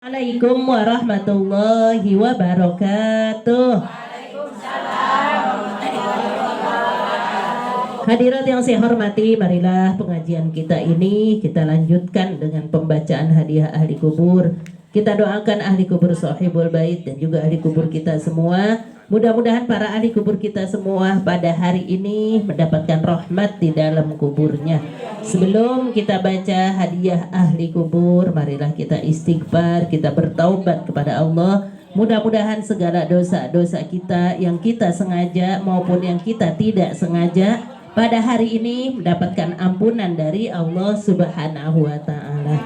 Assalamualaikum warahmatullahi wabarakatuh. Hadirat yang saya hormati, marilah pengajian kita ini kita lanjutkan dengan pembacaan hadiah ahli kubur. Kita doakan ahli kubur sahibul bait dan juga ahli kubur kita semua. Mudah-mudahan para ahli kubur kita semua pada hari ini mendapatkan rahmat di dalam kuburnya. Sebelum kita baca hadiah ahli kubur, marilah kita istighfar, kita bertaubat kepada Allah. Mudah-mudahan segala dosa-dosa kita yang kita sengaja maupun yang kita tidak sengaja pada hari ini mendapatkan ampunan dari Allah Subhanahu wa taala.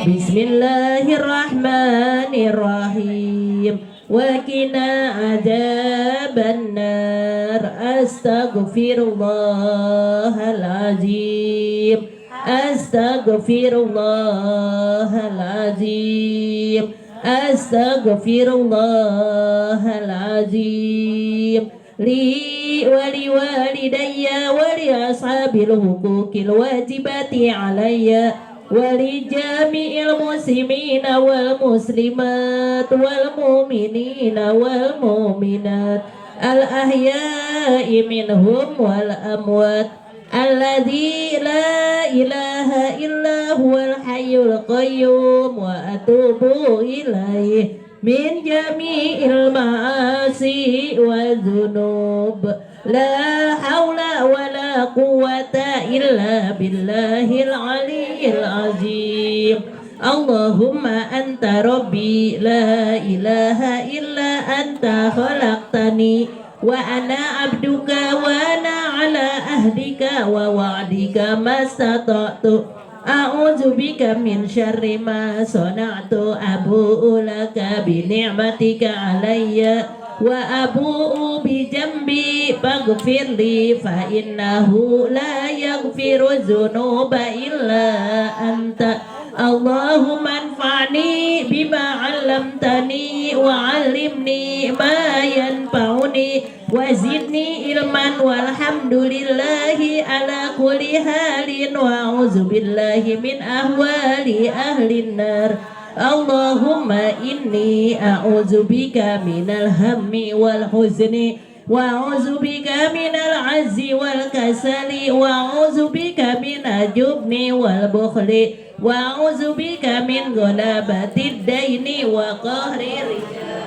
Bismillahirrahmanirrahim. Wa qina adzabannar. Astaghfirullahalazim. Astaghfirullahalazim. Astaghfirullahalazim. Li wali walidayya wali ashabil huquqil wajibati alayya wali jami'il muslimina wal muslimat wal mu'minina wal mu'minat al ahya'i minhum wal amwat alladzi la ilaha illa huwal hayyul qayyum wa atubu ilaihi min jami'il ma'asi wa dzunub la haula wa la quwwata illa billahil aliyyil azim. Allahumma anta rabbi la ilaha illa anta khalaqtani wa ana abduka wa ana ala ahdika wa wa'dika mastata'tu. A'udzu bika min syarri ma sana'tu abu'u laka bi ni'matika 'alayya wa abu'u bi dzambi faghfirli fa innahu la yaghfiru dzunuba illa anta. Allahumma anfa'ni bima 'allamtani wa 'allimni ma yanfa'uni wa zidni ilman walhamdulillahi ala kulli halin wa a'udzu billahi min ahwali ahlin nar. Allahumma inni a'udzu bika minal hammi wal huzni wa a'udzu bika minal azzi wal kasali wa a'udzu bika minal jubni wal bukhli wa a'udzu bika min ghalabatid daini wa qahri rijal.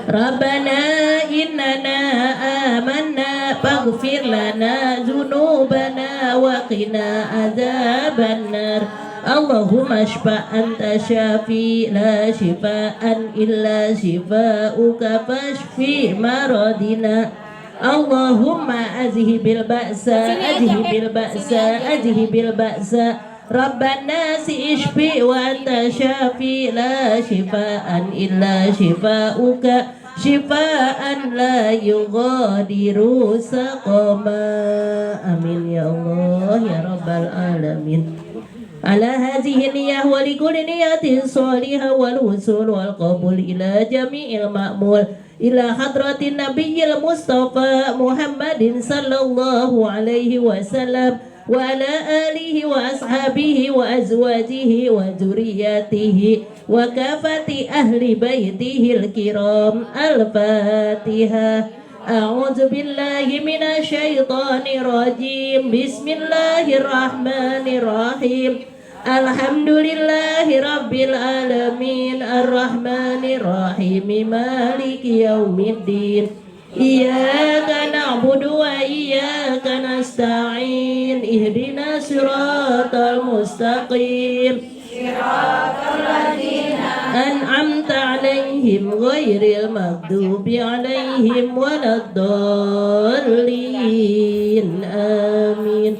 Rabbana innana amanna faghfir lana dzunubana wa qina adzabannar. Allahumma shfa' anta syafi la shifaan illa shifauka fashfi maradina. Allahumma azhibil ba'sa azhibil ba'sa azhibil ba'sa. Rabbana si ishfi wa anta syafi la shifaan illa shifauka shifaan la yughadiru saqama. Amin ya Allah ya rabbal alamin. Ala hadhihi niyyah wa li kulli niyatin shalihah wal wusul wal qabul ila jami'il ma'mul ila hadratin nabiyil mustafa Muhammadin sallallahu alaihi wasallam wa ala alihi wa ashabihi wa azwajihi wa dzurriyyatihi wa kafati ahli baitihil kiram. Al-Fatihah. A'udzu billahi minasy syaithanir rajim. Bismillahirrahmanirrahim. Alhamdulillahi rabbil alamin arrahmanir rahim maliki yaumiddin. Iyyaka na'budu wa iyyaka nasta'in. Ihdinas siratal mustaqim. Siratal ladzina an'amta 'alaihim ghairil maghdubi 'alaihim waladdallin. Amin.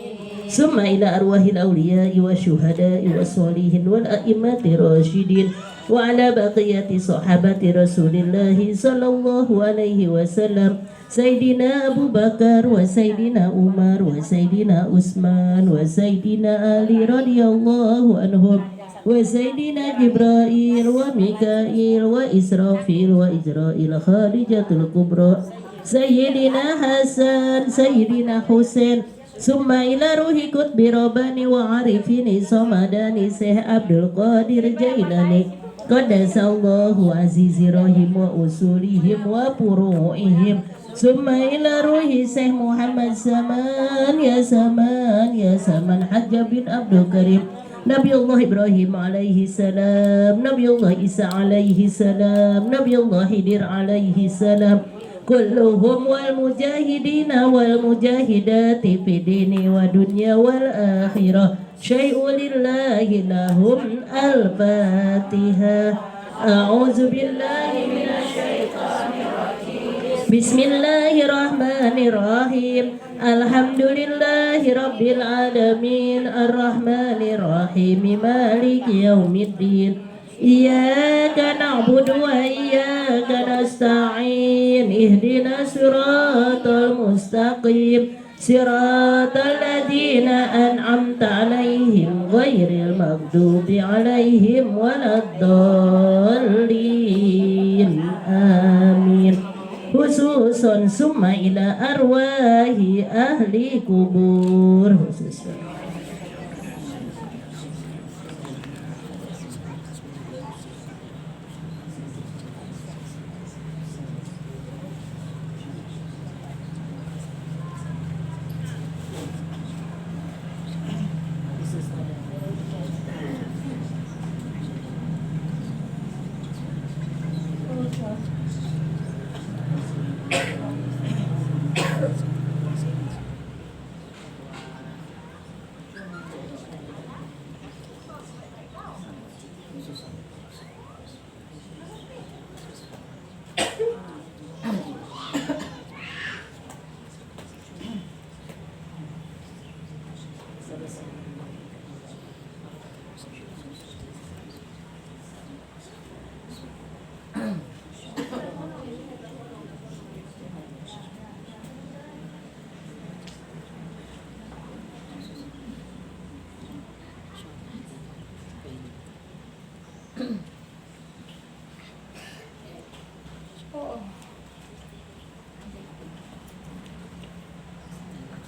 Summa ila arwahil awliya'i wa syuhada'i wa sholihin wal a'immati rasyidin wa ala baqiyati sahabati rasulillahi sallallahu alaihi wasallam Sayyidina Abu Bakar wa Sayyidina Umar wa Sayyidina Utsman wa Sayyidina Ali radhiyallahu anhum wa Sayyidina Jibril wa Mikail wa Israfil wa Izrail kharijatul kubra Sayyidina Hasan Sayyidina Husain. Summa ila ruhi kutbi robani wa arifini somadani Syekh Abdul Qadir Jailani Qadasallahu azizirahim wa usulihim wa puru'ihim Summa ila ruhi Syekh Muhammad Saman ya Saman Hajjah bin Abdul Karim Nabiullah Ibrahim alaihi salam Nabiullah Isa alaihi salam Nabiullah Hidir alaihi salam Kulluhum wal mujahidina wal mujahidati fi dini wa dunya wal akhirah Syai'u lillahi lahum al-fatihah A'udzu billahi minasyaitonir rajim Bismillahirrahmanirrahim Alhamdulillahi rabbil alamin Ar-Rahmanirrahim Maliki yaumiddin Iyyaka na'budu wa iyyaka nasta'in Ihdinas siratal mustaqim Siratal ladzina an'amta 'alaihim ghairil maghdubi 'alaihim waladdallin amin Khususun summa ila arwahi ahli kubur khususun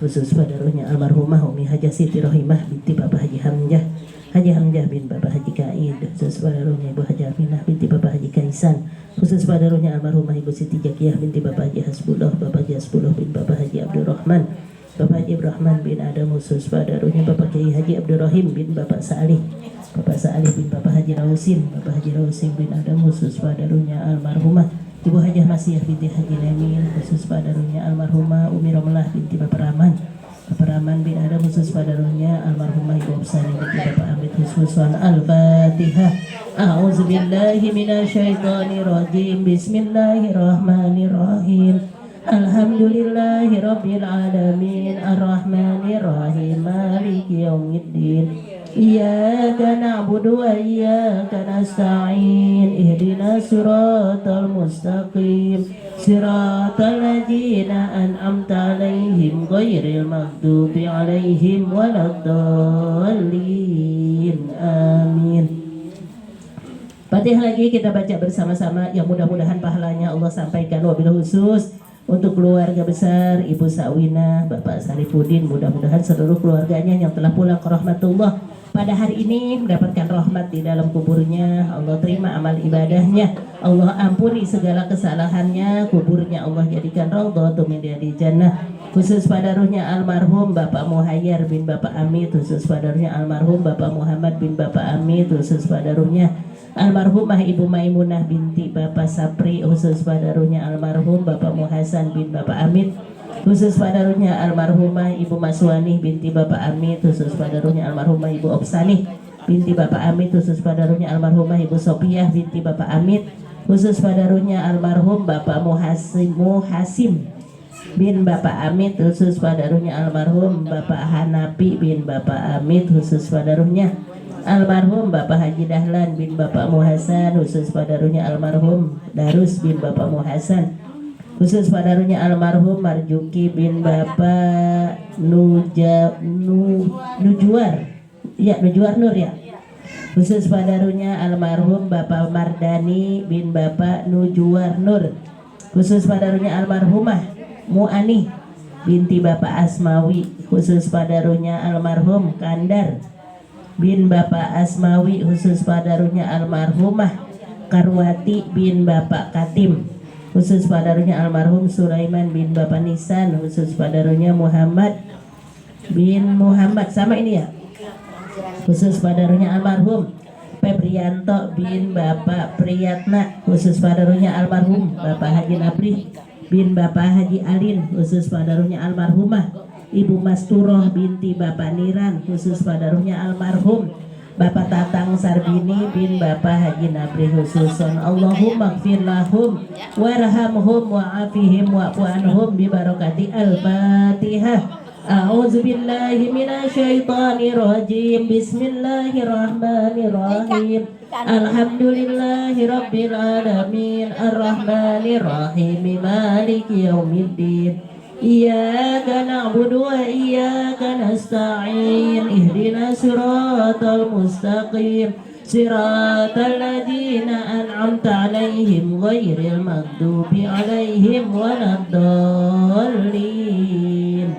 khusus pada rohnya almarhumah Umi Hajah Siti Rohimah binti Bapak Haji Hamzah bin Bapak Haji Kaid khusus pada rohnya Ibu Haji Aminah binti Bapak Haji Kaisan khusus pada rohnya almarhumah Ibu Siti Jakiyah binti Bapak Haji Hasbullah Bapak Haji Hasbullah bin Bapak Haji Abdurrahman Bapak Haji Ibrahman bin Adam khusus pada rohnya Bapak Kiai Haji Abdurrahim bin Bapak Salih bin Bapak Haji Rausin Bapak Haji Rausin bin Adam khusus pada rohnya almarhumah Ibu Hajah Masiyah binti Haji Namil khusus pada rohnya almarhumah Umi Romelah binti Bapak Rahman bin Adam khusus pada rohnya almarhumah Ibu Absani binti Bapak Amit khususan Al-Fatihah A'udzu billahi minasyaitonir rajim Bismillahirrahmanirrahim Alhamdulillahi rabbil alamin Ar-Rahmanir Rahim Maliki yaumiddin Iyyaka na'budu wa iyyaka nasta'in Ihdinas siratal mustaqim Siratal ladzina an'amta 'alaihim ghairil maghdubi 'alaihim waladdallin amin. Fatihah lagi kita baca bersama-sama yang mudah-mudahan pahalanya Allah sampaikan wabil khusus untuk keluarga besar Ibu Sawina, Bapak Sarifuddin, mudah-mudahan seluruh keluarganya yang telah pulang ke rahmatullah pada hari ini mendapatkan rahmat di dalam kuburnya. Allah terima amal ibadahnya, Allah ampuni segala kesalahannya, kuburnya Allah jadikan raudhatun min riyadil jannah. Khusus pada ruhnya almarhum Bapak Muhayyar bin Bapak Amit, khusus pada ruhnya almarhum Bapak Muhammad bin Bapak Amit, khusus pada ruhnya almarhumah Ibu Maimunah binti Bapak Sapri, khusus pada ruhnya almarhum Bapak Muhasan bin Bapak Amit, khusus pada ruhnya almarhumah Ibu Maswani binti Bapak Amit, khusus pada ruhnya almarhumah Ibu Opsani binti Bapak Amit, khusus pada ruhnya almarhumah Ibu Sopiah binti Bapak Amit, khusus pada ruhnya almarhum Bapak Muhasim bin Bapak Amit, khusus pada ruhnya almarhum Bapak Hanapi bin Bapak Amit, khusus pada ruhnya almarhum Bapak Haji Dahlan bin Bapak Muhasan, khusus pada ruhnya almarhum Darus bin Bapak Muhasan, khusus pada ruhnya almarhum Marjuki bin Bapak Nujuar Nur ya, khusus pada ruhnya almarhum Bapak Mardani bin Bapak Nujuar Nur, khusus pada ruhnya almarhumah Mu'ani binti Bapak Asmawi, khusus pada ruhnya almarhum Kandar bin Bapak Asmawi, khusus pada ruhnya almarhumah Karwati bin Bapak Katim, khusus pada rohnya almarhum Sulaiman bin Bapak Nisan, khusus pada rohnya Muhammad bin Muhammad, sama ini ya, khusus pada rohnya almarhum Febrianto bin Bapak Priyatna, khusus pada rohnya almarhum Bapak Haji Nabri bin Bapak Haji Alin, khusus pada rohnya almarhumah Ibu Masturoh binti Bapak Niran, khusus pada rohnya almarhum Bapak Tatang Sarbini bin Bapak Haji Nabri khususon. Allahumma gfir lahum warhamhum wa'afihim wa'fu anhum bi barakati al-Fatihah. A'udzu billahi minasyaitonir rajim. Bismillahirrahmanirrahim. Alhamdulillahi rabbil alamin arrahmanir rahim maliki yaumiddin. Iyyaka na'budu wa iyyaka nasta'in ihdinas siratal mustaqim siratal ladzina an'amta 'alaihim ghairil maghdubi 'alaihim waladdallin.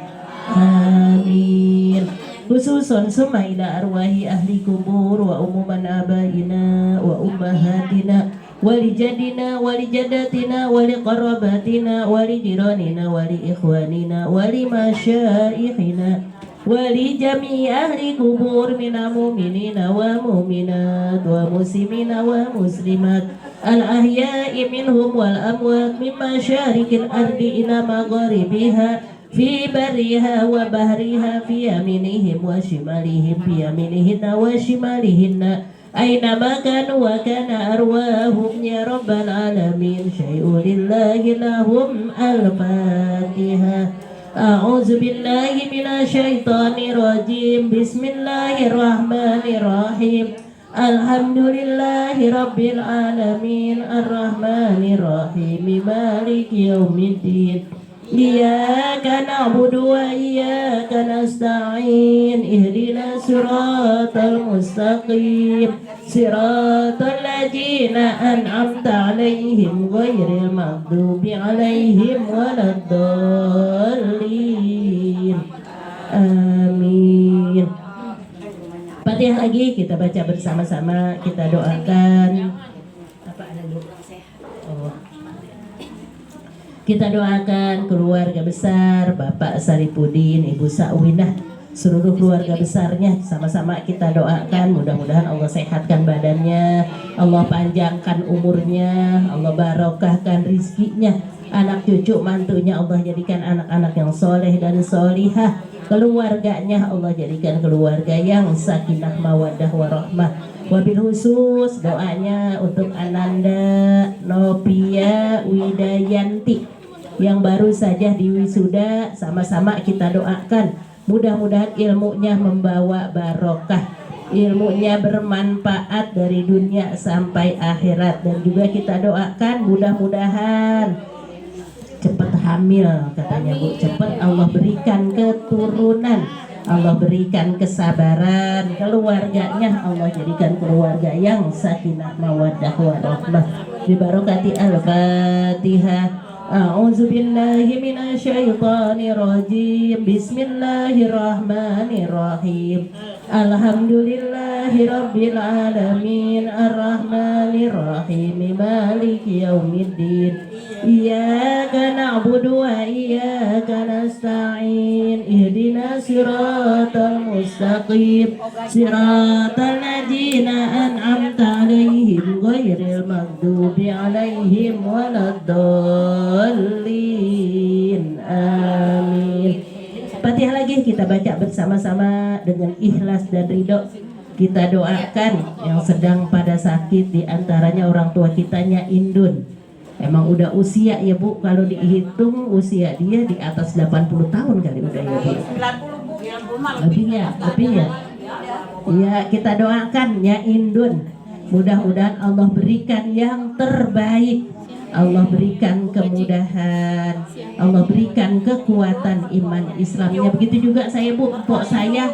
Amin. Khususon summa ila arwahi ahli kubur wa umuman abaina wa ummahatina wali jadina wali jadatina wali qarabatina wali jiranina wali ikhwanina wali masyaikhina wali jami ahli kubur minal mu'minina wa mu'minat wa muslimina wa muslimat al ahya'i minhum wal amwat min masyarikil ardi ila magharibiha fi bariha wa bahriha fi yaminihim wa shimalihim fi yaminihinna wa shimalihinna aina makanu wa kana arwahum ya rabbal alamin syai'un lillahi lahum al-Fatihah. A'udzu billahi minasyaitonir rajim. Bismillahirrahmanirrahim. Alhamdulillahi rabbil alamin arrahmanir rahim maliki yaumiddin. Iyyaka na'budu wa iyyaka nasta'in ihdinas siratal mustaqim siratal ladzina an'amta 'alaihim ghairil maghdubi 'alaihim waladdallin. Amin. Fatihah lagi kita baca bersama-sama, kita doakan. Apa ada doa? Oh. Kita doakan keluarga besar Bapak Saripudin, Ibu Sa'winah, seluruh keluarga besarnya, sama-sama kita doakan mudah-mudahan Allah sehatkan badannya, Allah panjangkan umurnya, Allah barokahkan rizkinya, anak cucu mantunya Allah jadikan anak-anak yang soleh dan solihah, keluarganya Allah jadikan keluarga yang sakinah mawaddah warahmah. Wabil khusus doanya untuk Ananda Novia Widayanti yang baru saja diwisuda, sama-sama kita doakan mudah-mudahan ilmunya membawa barokah, ilmunya bermanfaat dari dunia sampai akhirat, dan juga kita doakan mudah-mudahan cepat hamil, katanya Bu, cepat Allah berikan keturunan, Allah berikan kesabaran, keluarganya Allah jadikan keluarga yang sakinah mawaddah warahmah bi barakati al-Fatihah. A'udzu billahi minasyaitonir rajim. Bismillahirrahmanirrahim. Alhamdulillahi rabbil alamin arrahmanir rahim maliki yaumiddin. Iyyaka na'budu wa iyyaka nasta'in ihdinas siratal mustaqim siratal ladzina an'amta 'alaihim ghairil maghdubi 'alaihim waladdallin. Amin. Fatihah lagi kita baca bersama-sama dengan ikhlas dan ridho. Kita doakan yang sedang pada sakit, diantaranya orang tua kitanya Indun. Emang udah usia ya Bu, kalau dihitung usia dia di atas 80 tahun kali udah ya Bu. 90 lebih ya. Ya kita doakan ya Indun, mudah-mudahan Allah berikan yang terbaik, Allah berikan kemudahan, Allah berikan kekuatan iman Islamnya. Begitu juga saya Bu, pok saya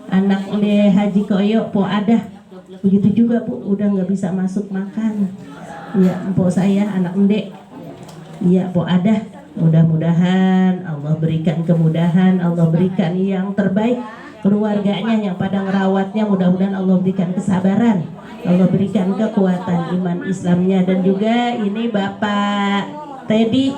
anak Haji Koyo, pok Adah, begitu juga Bu, udah nggak bisa masuk makan. Ya, empok saya anak Ndek, ya pok Adah, mudah-mudahan Allah berikan kemudahan, Allah berikan yang terbaik, keluarganya yang pada ngerawatnya mudah-mudahan Allah berikan kesabaran, Allah berikan kekuatan iman Islamnya. Dan juga ini Bapak Teddy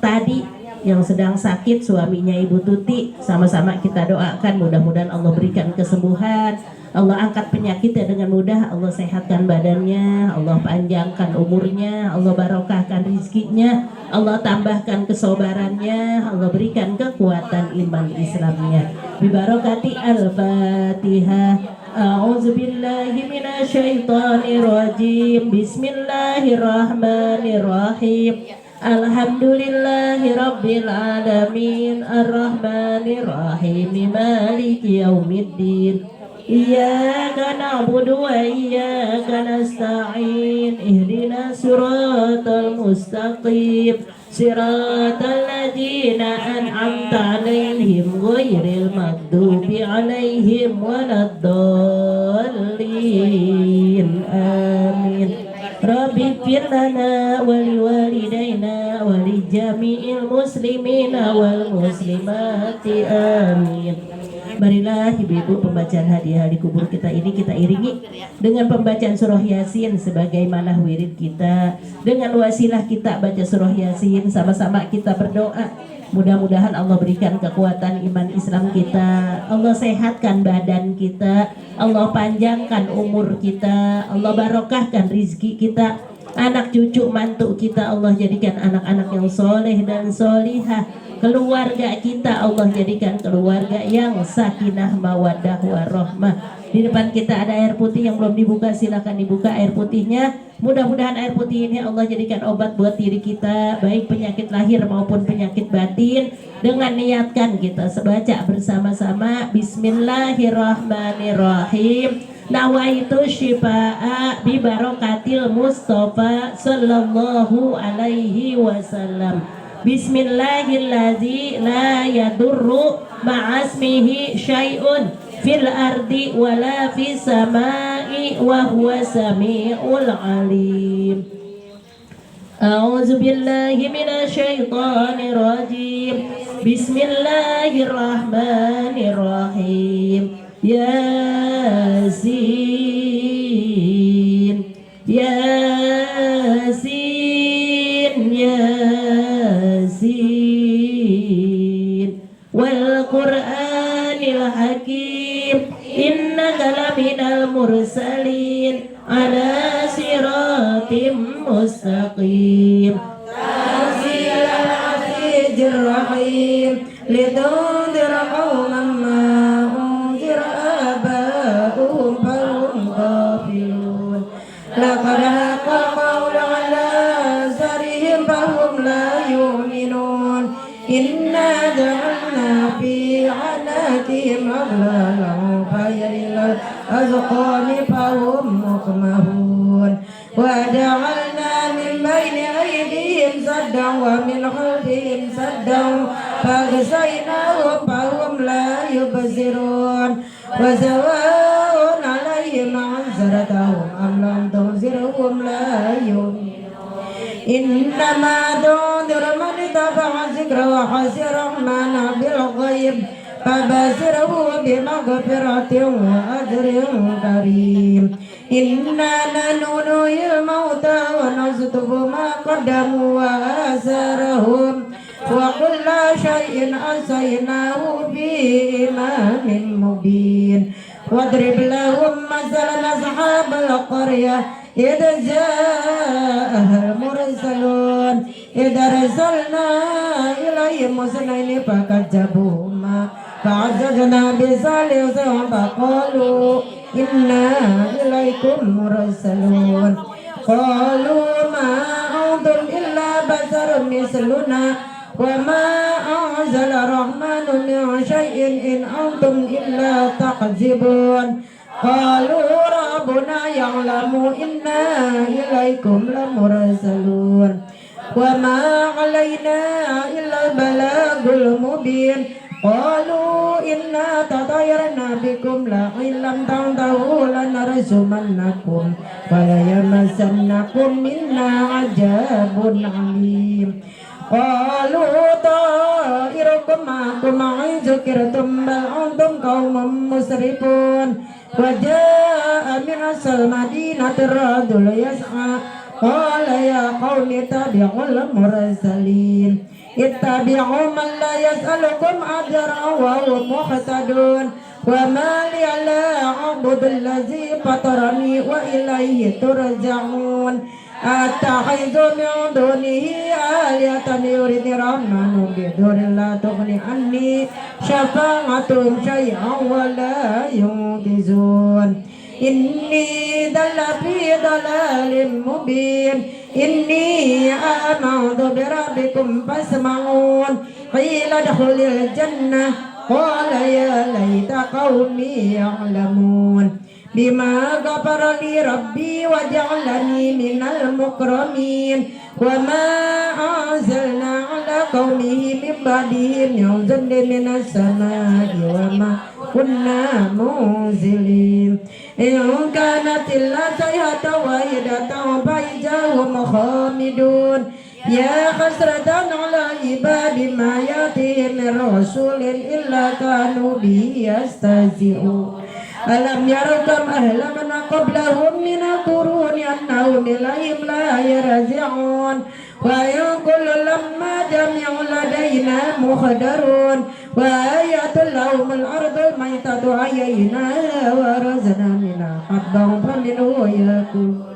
tadi yang sedang sakit, suaminya Ibu Tuti, sama-sama kita doakan mudah-mudahan Allah berikan kesembuhan, Allah angkat penyakitnya dengan mudah, Allah sehatkan badannya, Allah panjangkan umurnya, Allah barokahkan rizkinya, Allah tambahkan kesabarannya, Allah berikan kekuatan iman Islamnya. Bibarokati Al-Fatihah. A'udzubillahi minasyaitonirrajim. Bismillahirrahmanirrahim. Alhamdulillahi Rabbil Alamin. Ar-Rahmanir-Rahim. Maliki yaumiddin. Iyyaka na'budu wa iyyaka nasta'in. Ihdinas siratal mustaqim. Siratal ladzina an'amta 'alaihim ghairil maghdubi 'alaihim waladdallin. Amin. Rabbi fir lana wa liwalidayna wa li jami'il muslimina wal muslimati. Amin. Marilah ibu-ibu, pembacaan hadiah di kubur kita ini kita iringi dengan pembacaan surah Yasin sebagaimana wirid kita. Dengan wasilah kita baca surah Yasin, sama-sama kita berdoa. Mudah-mudahan Allah berikan kekuatan iman Islam kita, Allah sehatkan badan kita, Allah panjangkan umur kita, Allah barokahkan rizki kita, anak cucu mantu kita Allah jadikan anak-anak yang soleh dan solihah. Keluarga kita Allah jadikan keluarga yang sakinah mawaddah warahmah. Di depan kita ada air putih yang belum dibuka, silakan dibuka air putihnya. Mudah-mudahan air putih ini Allah jadikan obat buat diri kita, baik penyakit lahir maupun penyakit batin. Dengan niatkan kita sebaca bersama-sama Bismillahirrahmanirrahim. Nawaitu syifa'a bi barokatil Mustafa sallallahu alaihi wasallam. Bismillahilladzi la yadurru ma'asmihi syai'un fil ardi wala fis samai wa huwa samiul alim. A'udzu billahi minasy syaithanir rajim. Bismillahirrahmanirrahim. Yasin Yasin Yasin wal Qur'anil Hakim. Innaka laminal mursalin ala siratim mustaqim. Tanzilal azizir rahim lidundira qauman ma unzira aba'uhum fahum ghafilun. Laqad haqqal qawlu ala zarihim fahum la yu'minun. Inna ja'alna fi 'anaqihim aghlalan fahiyal azqani fahum muqmahun. Wa ja'alna min bayni aydihim saddan wa min khalfihim saddan faghshaynahum fahum la yubsirun. Wa sawa'un 'alaihim anzartahum am lam tunzirhum la yu'minun. Innama tunziru man ittaba'a dzikra wa khasira rahmana bil ghaib fabashirhu bimaghfiratin wa ajrin karim. Inna nahnu nuhyil mauta wa naktubu ma qaddamu wa asarahum wa kulla shay'in ahsaynahu fi imamin mubin. Wadrib lahum masalan ashabal qaryah idh ja'ahal mursalun idh arsalna ilayhim musnaini fakadzzabuhuma fa'azzazna bisalihim faqalu inna ilaykum mursalun. Qalu ma antum illa basarun misluna wa ma anzala rahmanu min syai'in in antum illa takdzibun. Qalu rabbuna ya'lamu inna ilaikum lamursalun wa ma 'alaina illa balagul mubin. Qalu inna tatayyarna bikum la illam tantahu lanarjumannakum wa la yamassannakum minna 'adzabun 'alim. Qalu طائركم معكم إن ذكرتم بل أنتم قوم مسرفون وجاء من أقصى المدينة الرجل يسعى قال يا قوم اتبعوا المرسلين اتبعوا من لا يسألكم أجرا وهم مهتدون وما لي لا أعبد الذي فطرني وإليه ترجعون أتخذ من دونه آلهة يريد الرحمن بضر لا تغني عني شفاعتهم شيئا ولا ينقذون إني ضل في ضلال مبين إني آمنت بربكم فاسمعون قيل ادخل الجنة قال يا ليت قومي يعلمون بما غفر لي ربي وجعلني من المكرمين وما أنزلنا على قومه من بعده من جند من السماء وما كنا منزلين إن كانت إلا صيحة واحدة فإذا هم خامدون يا حسرة على عباد ما يأتيهم من رسول إلا كانوا به يستهزئون ألم يروا كم أهلكنا قبلهم من القرون أنهم إليهم لا يرجعون وإن كل لما جميع لدينا محضرون وآية لهم الأرض الميتة أحييناها ورزقنا منها حبا فمنه يأكلون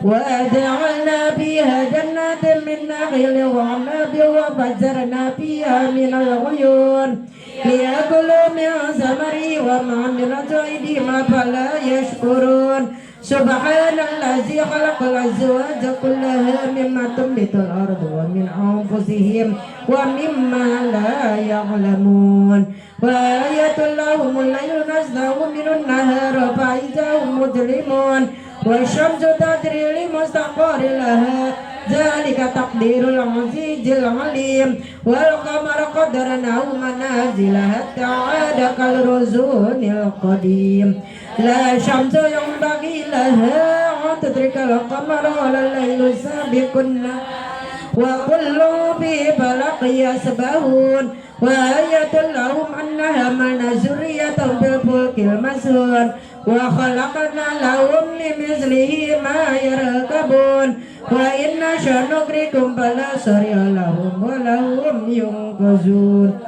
وجعلنا فيها جنات من نخيل وعنب وفجرنا فيها من العيون ليأكلوا من ثمره وما عملت أيديهم فلا يشكرون سبحان الذي خلق الأزواج كلها مما تنبت الأرض ومن أنفسهم ومما لا يعلمون وآية لهم الليل نسلخ من النهار فإذا هم مجرمون والشمس تجري لمستقر لها ذلك تقدير العزيز العليم والقمر قدرناه منازل حتى عاد كالرجل القديم لا شمس ينبغي لها أن تدرك القمر ولا الليل سابق النهار وكل في فلك يسبحون وآية لهم أنها من ذرية بالفلك المسحون وخلقنا لهم لمثله ما يركبون وإن نشأ نغرقهم فلا صريخ لهم ولا هم ينقذون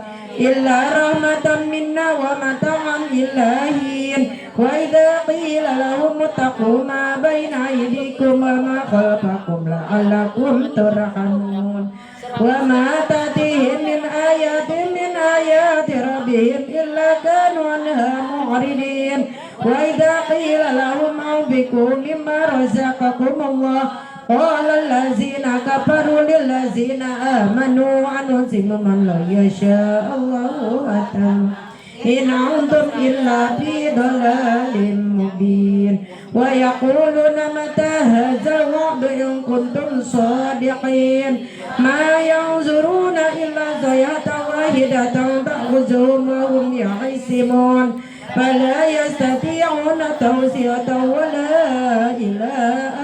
إلا رحمة منا ومتاعا إلى حين وإذا قيل لهم اتقوا ما بين أيديكم وما خلفكم لعلكم ترحمون وما تأتيهم من آيات من آيات ربهم إلا كانوا عنها معرضين وإذا قيل لهم أنفقوا مما رزقكم الله قال الذين كفروا للذين آمنوا أنزل من لا يشاء الله أتم إن أنتم إلا في ضلال مبين ويقولون متى هذا الوعد إن كنتم صادقين ما ينظرون إلا زيادة واحدة تأخذهم وهم يحسبون فلا يستطيعون توصية ولا إلى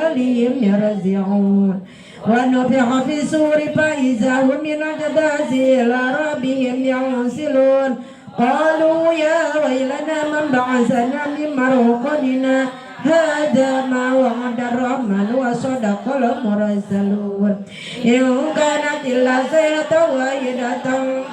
أهلهم يرجعون ونفخ في الصور فإذا هم من الأجداث إلى ربهم ينسلون قالوا يا ويلنا من بعثنا من مرقدنا هذا ما وعد الرحمن وصدق المرسلون إن كانت إلا صيحة واحدة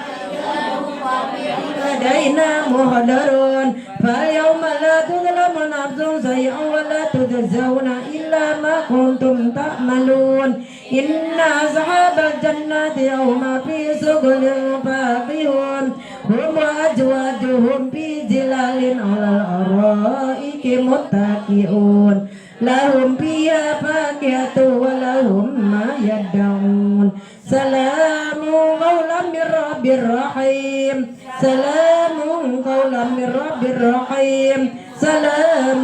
لدينا محضرون فاليوم لا تظلم نفس شيئا ولا تجزون إلا ما كنتم تعملون إن أصحاب الجنة يوم في شغل فاكهون هم وأزواجهم في ظلال على الأرائك متكئون لهم فيها فاكهة ولهم ما يدعون سلام قولا من رب رحيم سلام قولا من رب رحيم سلام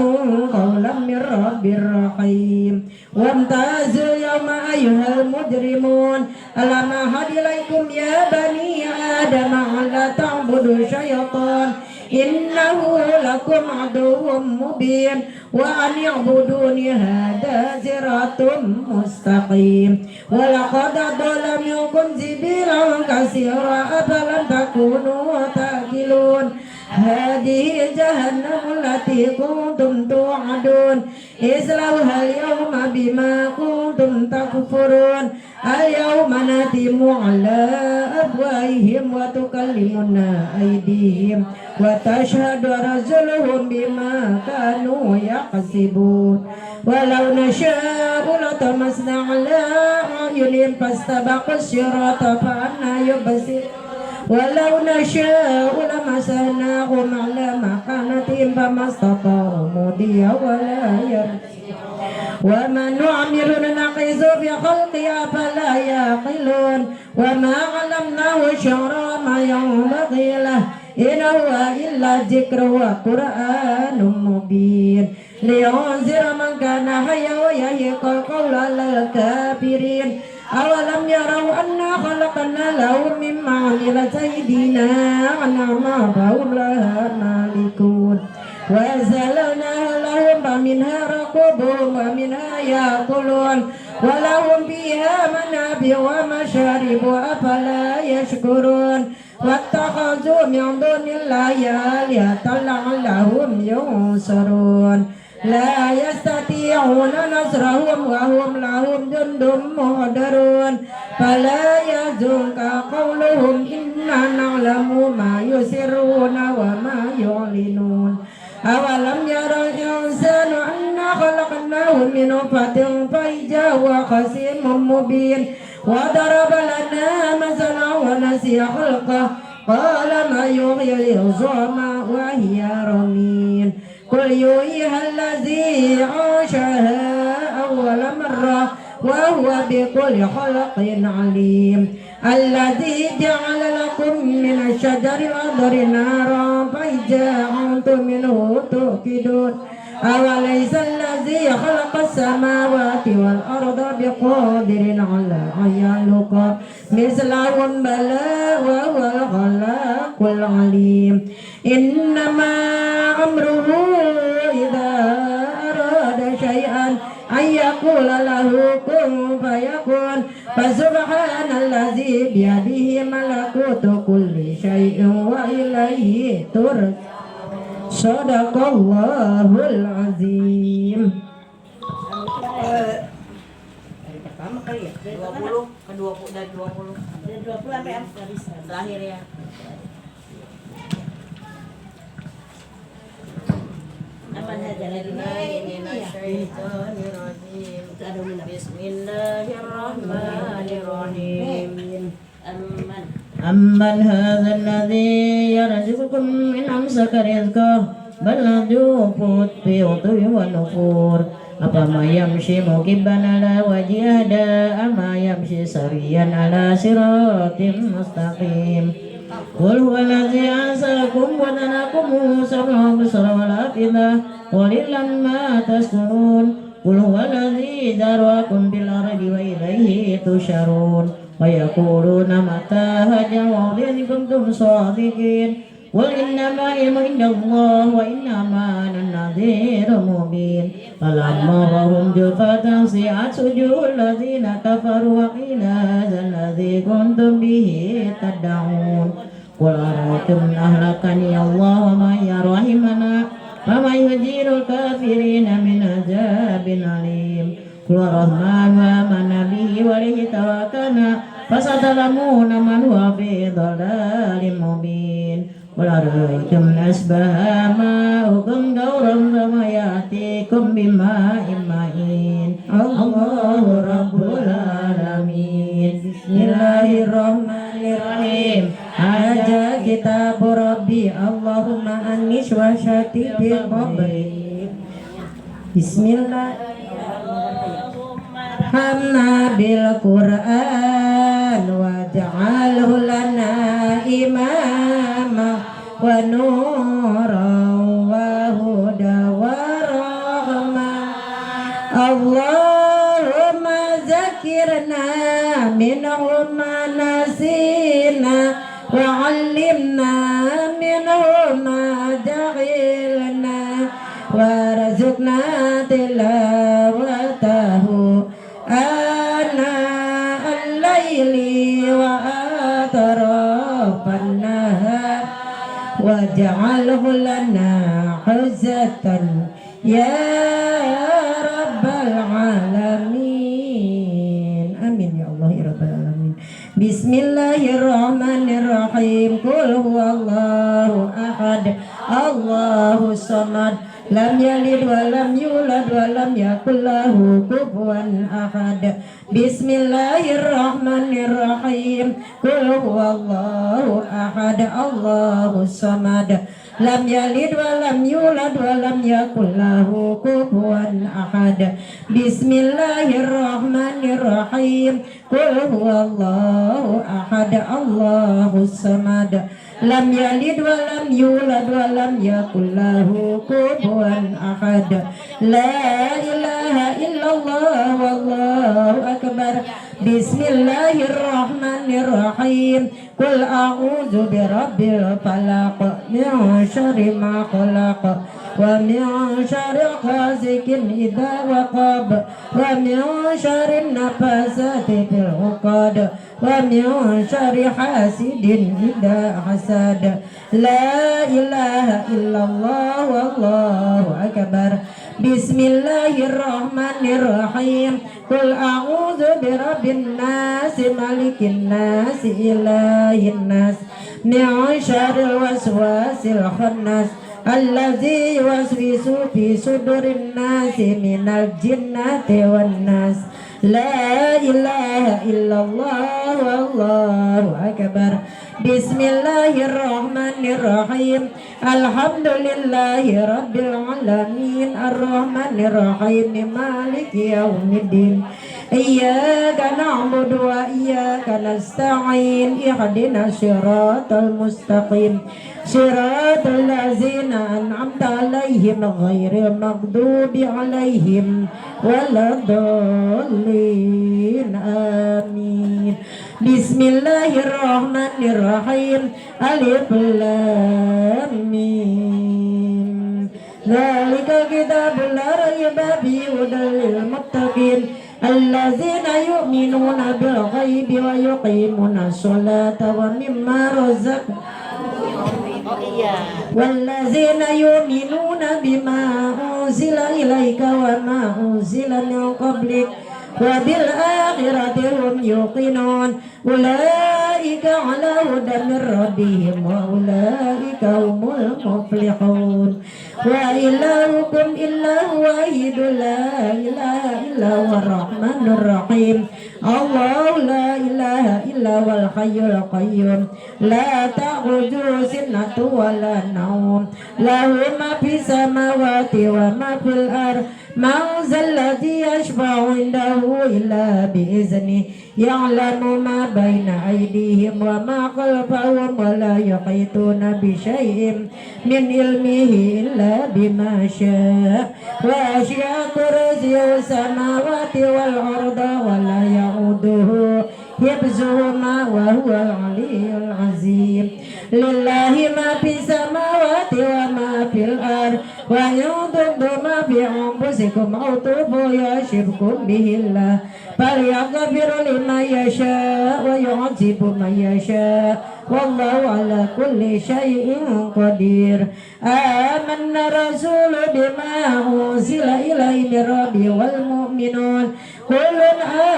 قولا من رب رحيم وامتازوا اليوم أيها المجرمون ألم أعهد إليكم يا بني آدم ألا تعبدوا الشيطان إنه لكم عدو مبين وأن يعبدوني هذا صراط مستقيم ولقد أضل منكم جبلا كثيرا أفلم تكونوا تعقلون هذه جهنم التي كنتم توعدون اصلوها اليوم بما كنتم تكفرون اليوم نختم على أفواههم وتكلمنا أيديهم وتشهد رجلهم بما كانوا يكسبون ولو نشاء لطمسنا على أعينهم فاستبقوا الصراط فأنى يبصرون ولو نشاء لمسناهم على مكانتهم فما استطاعوا مضيا ولا يرجعون وما نعمر ننقص في خلقه فلا يعقلون وما علمناه شرع ما ينبغي له إن هو إلا ذكر وقرآن مبين لينذر من كان حيا ويهيق القول على الكافرين أولم يروا أنا خلقنا لهم مما عملت أيدينا أنعاما فهم لها مالكون وأزلناها لهم فمنها ركوبهم ومنها يأكلون ولهم فيها منابع ومشارب أفلا يشكرون واتخذوا من دون الله آلهة لعلهم ينصرون لا يستطيعون نصرهم وهم لهم جند محضرون فلا يحزنك قولهم إنا نعلم ما يسرون وما يعلنون أولم ير الإنسان أنا خلقناه من نطفة فإذا هو خصيم مبين وضرب لنا مثلا ونسي خلقه قال ما يحيي العظام وهي رميم قل يحييها الذي أنشأها أول مرة وهو بكل خلق عليم الذي جعل لكم من الشجر الأخضر نارا فإذا أنتم منه توقدون أوليس الذي خلق السماوات والأرض بقادر على أن يخلق مثلهم بلى وهو الخلاق العليم إنما أمره إذا أراد شيئا أن يقول له كن فيكون فسبحان الذي بيده ملكوت كل شيء وإليه ترجعون Sadaqallahul azim. Dari pertama kali ya? 20 ke 20 dari 20. Dari 20 sampai terakhir ya. Apa saja lagi nih? Bismillahirrahmanirrahim. Aman. أمن هذا الذي يرزقكم من أمسك رزقه بل لجوا في عتو ونفور أفما يمشي مكبا على وجهه أما يمشي سريا على صراط مستقيم قل هو الذي أنزلكم وذنكم سمع بصر والأفئدة قليلا ما تشكرون قل هو الذي ذرأكم بالأرض وإليه تشرون ويقولون متى هذا الوعد إن كنتم صادقين قل إنما العلم عند الله وإنما أنا نذير مبين فلما رأوهم زلفة سيئت وجوه الذين كفروا وقيل هذا الذي كنتم به تدعون قل أرأيتم إن أهلكني الله ومن يرحمنا فمن يجير الكافرين من عذاب أليم قل الرحمن آمنا به وعليه توكلنا فستعلمون من هو في ضلال مبين قل أرأيتم أشبه ماؤكم غورا فما يأتيكم بماء معين الله رب العالمين بسم الله الرحمن الرحيم هذا كتاب ربي اللهم أنش وشتي بقبري بسم الله ارحمنا بالقرآن واجعله لنا إماما ونورا وهدى ورحمة اللهم ذكرنا منه ما نسينا وعلمنا منه ما آناء الليل وأطراف النهار واجعله لنا حجة يا رب العالمين آمين يا الله يا رب العالمين بسم الله الرحمن الرحيم قل هو الله أحد الله الصمد لم يلد ولم يولد ولم يكن له كفوا أحد بسم الله الرحمن الرحيم قل هو الله أحد الله الصمد لم يلد ولم يولد ولم يكن له كفوا أحد بسم الله الرحمن الرحيم قل هو الله أحد الله الصمد لم يلد ولم يولد ولم يكن له كفوا أحد لا إله إلا الله والله أكبر بسم الله الرحمن الرحيم قل أعوذ برب الفلق من شر ما خلق ومن شر غاسق إذا وقب ومن شر النفاثات في العقد ومن شر حاسد إذا حسد لا إله إلا الله والله أكبر بسم الله الرحمن الرحيم قل أعوذ برب الناس ملك الناس إله الناس من شر الوسواس الخناس الذي يوسوس في صدور الناس من الجنة والناس لا إله إلا الله والله أكبر بسم الله الرحمن الرحيم الحمد لله رب العالمين الرحمن الرحيم مالك يوم الدين إياك نعبد وإياك نستعين اهدنا الصراط المستقيم صراط الذين أنعمت عليهم غير المغضوب عليهم ولا الضالين آمين بسم الله الرحمن الرحيم ألف لام ميم ذلك كتاب لا ريب فيه هدى للمتقين الذين يؤمنون بالغيب ويقيمون الصلاة ومما رزقناهم والذين يؤمنون بما أنزل إليك وما أنزل من قبلك وبالآخرة هم يوقنون أولئك على هدى من ربهم وأولئك هم المفلحون وإلهكم إله واحد لا إله إلا هو الرحمن الرحيم الله لا إله إلا هو الحي القيوم لا تأخذه سنة ولا نوم له ما في السماوات وما في الأرض من ذا الذي يشفع عنده إلا بإذنه يعلم ما بين أيديهم وما خلفهم ولا يحيطون بشيء من علمه إلا بما شاء وأشياء كرسي السماوات والأرض ولا يعوده حفظهما وهو العلي العظيم لله ما في السماوات وما في الأرض وإن تبدوا ما في أنفسكم أو تخفوه يحاسبكم به الله فليغفر لمن يشاء ويعذب من يشاء والله على كل شيء قدير آمن الرسول بما أنزل إليه من ربه والمؤمنون كل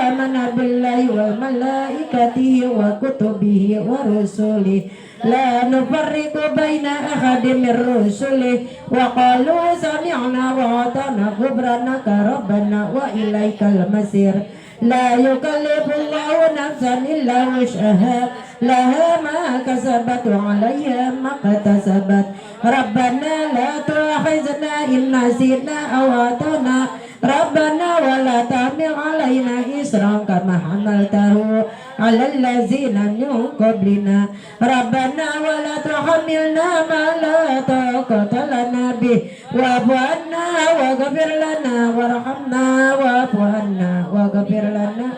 آمن بالله وملائكته وكتبه ورسله لا نفرق بين أحد من رسله وقالوا سمعنا وأطعنا غفرانك ربنا وإليك المصير لا يكلف الله نفسا إلا وسعها لها ما كسبت وعليها ما اكتسبت ربنا لا تؤاخذنا إن نسينا أو أخطأنا ربنا ولا تحمل علينا إصرا كما حملته على الذين من قبلنا ربنا ولا تحملنا ما لا طاقة لنا به واعف عنا واغفر لنا وارحمنا واعف عنا واغفر لنا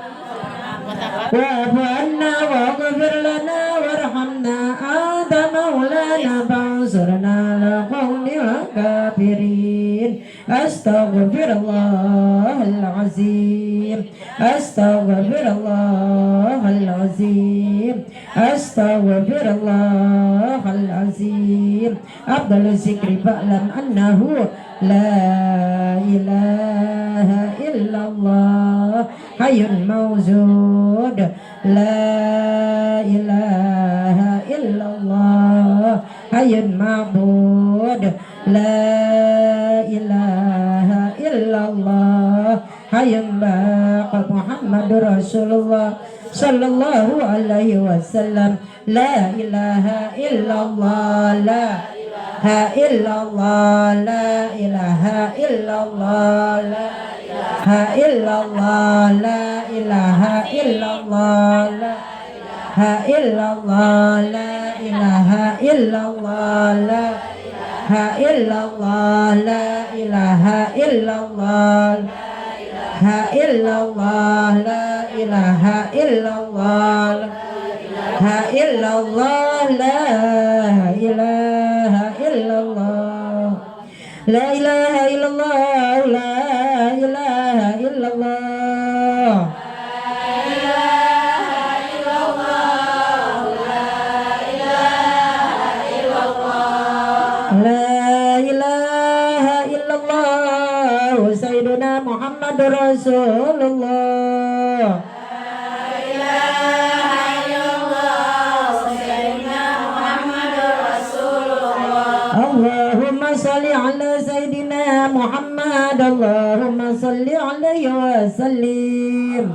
واعف عنا واغفر لنا وارحمنا أنت مولانا فانصرنا على القوم الكافرين Astaghfirullahalazim. Astaghfirullahalazim. Astaghfirullahalazim. Afdal zikri fa'lam annahu la ilaha illallah hayyun mawjud. La ilaha illallah hayyun ma'bud. La ilaha illallah hayyun baqi. Muhammadur Rasulullah sallallahu alaihi wasallam. La ilaha illallah. La ilaha illallah. La ilaha illallah. La ilaha illallah. La ilaha illallah. La ilaha illallah. La ilaha illallah. La ilaha illallah. La ilaha illallah. La illallah. La ilaha illallah. La illallah. La ilaha illallah. La ilaha illallah. La ilaha illallah. La ilaha illallah Sayyiduna Muhammadur Rasulullah. Allahumma salli ala Sayyidina Muhammad. Allahumma salli alaihi wa sallim.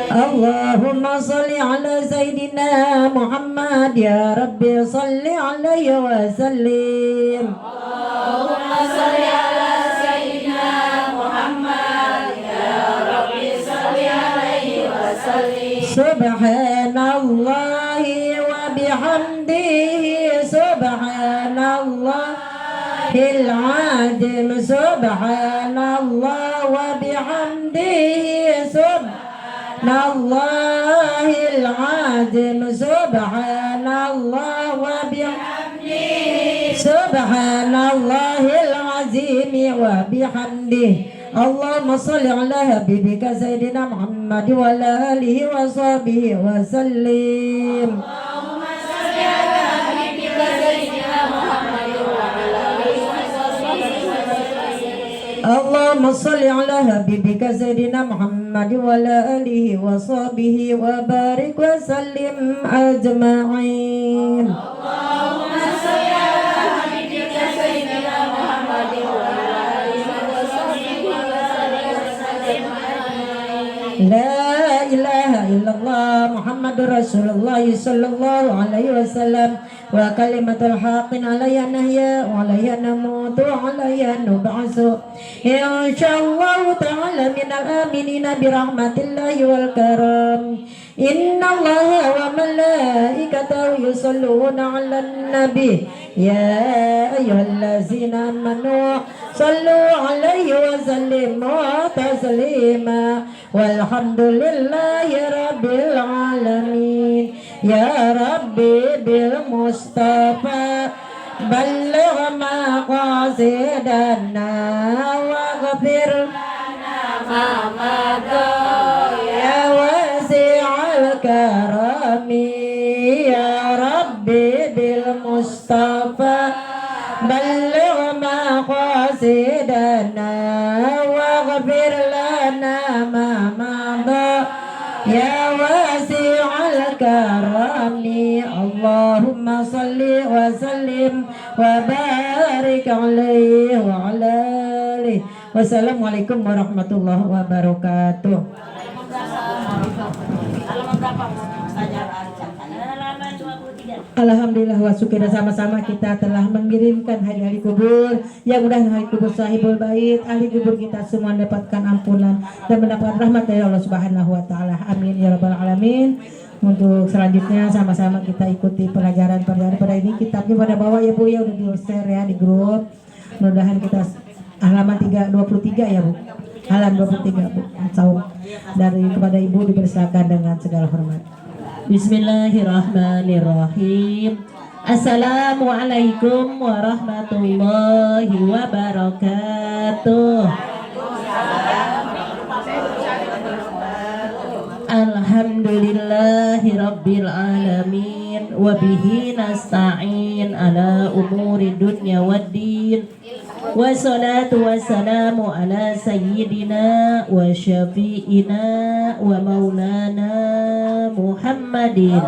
Allahumma salli ala Sayyidina Muhammad. Ya Rabbi salli alaihi wa sallim. Allahumma salli ala Sayyidina Muhammad. Ya Rabbi salli alaihi wa sallim. Subhanallahi wa bihamdihi. Subhanallahil azim. Subhanallah wa bihamdihi. Subhanallahil azim. Subhanallah wa bihamdihi. Subhanallahil azim wa bihamdihi. Allahumma salli ala habibika Sayyidina Muhammad wa ala alihi wa sahbihi wa sallim. Allahumma salli ala habibika Sayyidina Muhammad wa ala alihi wa sahbihi wa sallim. Allahumma salli ala habibika Sayyidina Muhammad wa ala alihi wa sahbihi wa barik wa sallim ajma'in. Allahumma salli ala habibika Sayyidina Muhammad wa ala alihi wa sahbihi wa sallim ajma'in. La ilaha illallah Muhammadur Rasulullah sallallahu alaihi wasallam. Wa kalimatul haqqin alayya nahya wa alayya namutu wa alayya nub'asu insyaallah ta'ala minal aminina birahmatillahi wal karam. Inna allaha wa malaikatahu yusalluna 'alan nabi ya ayyuhallazina amanu sallu 'alaihi wa sallimu taslima walhamdulillahi rabbil alamin. Ya Rabbi bil Mustafa balligh maqasidana waghfir lana ma madha ya wasi'al karami. Ya Rabbi bil Mustafa balligh maqasidana waghfir lana ma madha ya wasi'al karami. Allahumma salli wa sallim wa barik alaihi wa ala alihi. Wassalamualaikum warahmatullahi wabarakatuh. Alhamdulillah wa syukur, sama-sama kita telah mengirimkan hari-hari kubur yang mudah hari kubur sahibul bait, ahli kubur kita semua mendapatkan ampunan dan mendapatkan rahmat dari Allah Subhanahu wa taala. Amin ya rabbal alamin. Untuk selanjutnya sama-sama kita ikuti pelajaran pada ini. Kitabnya pada bawah ya Bu ya, udah di-share ya di grup. Mudah-mudahan kita halaman 23 ya Bu. Halaman 23 Bu. Dari kepada Ibu dipersilakan dengan segala hormat. Bismillahirrahmanirrahim. Assalamualaikum warahmatullahi wabarakatuh. Alhamdulillahi rabbil alamin. Wabihi nasta'in ala umuri dunya waddin. Wassalatu wassalamu ala sayyidina wa syafi'ina wa maulana Muhammadin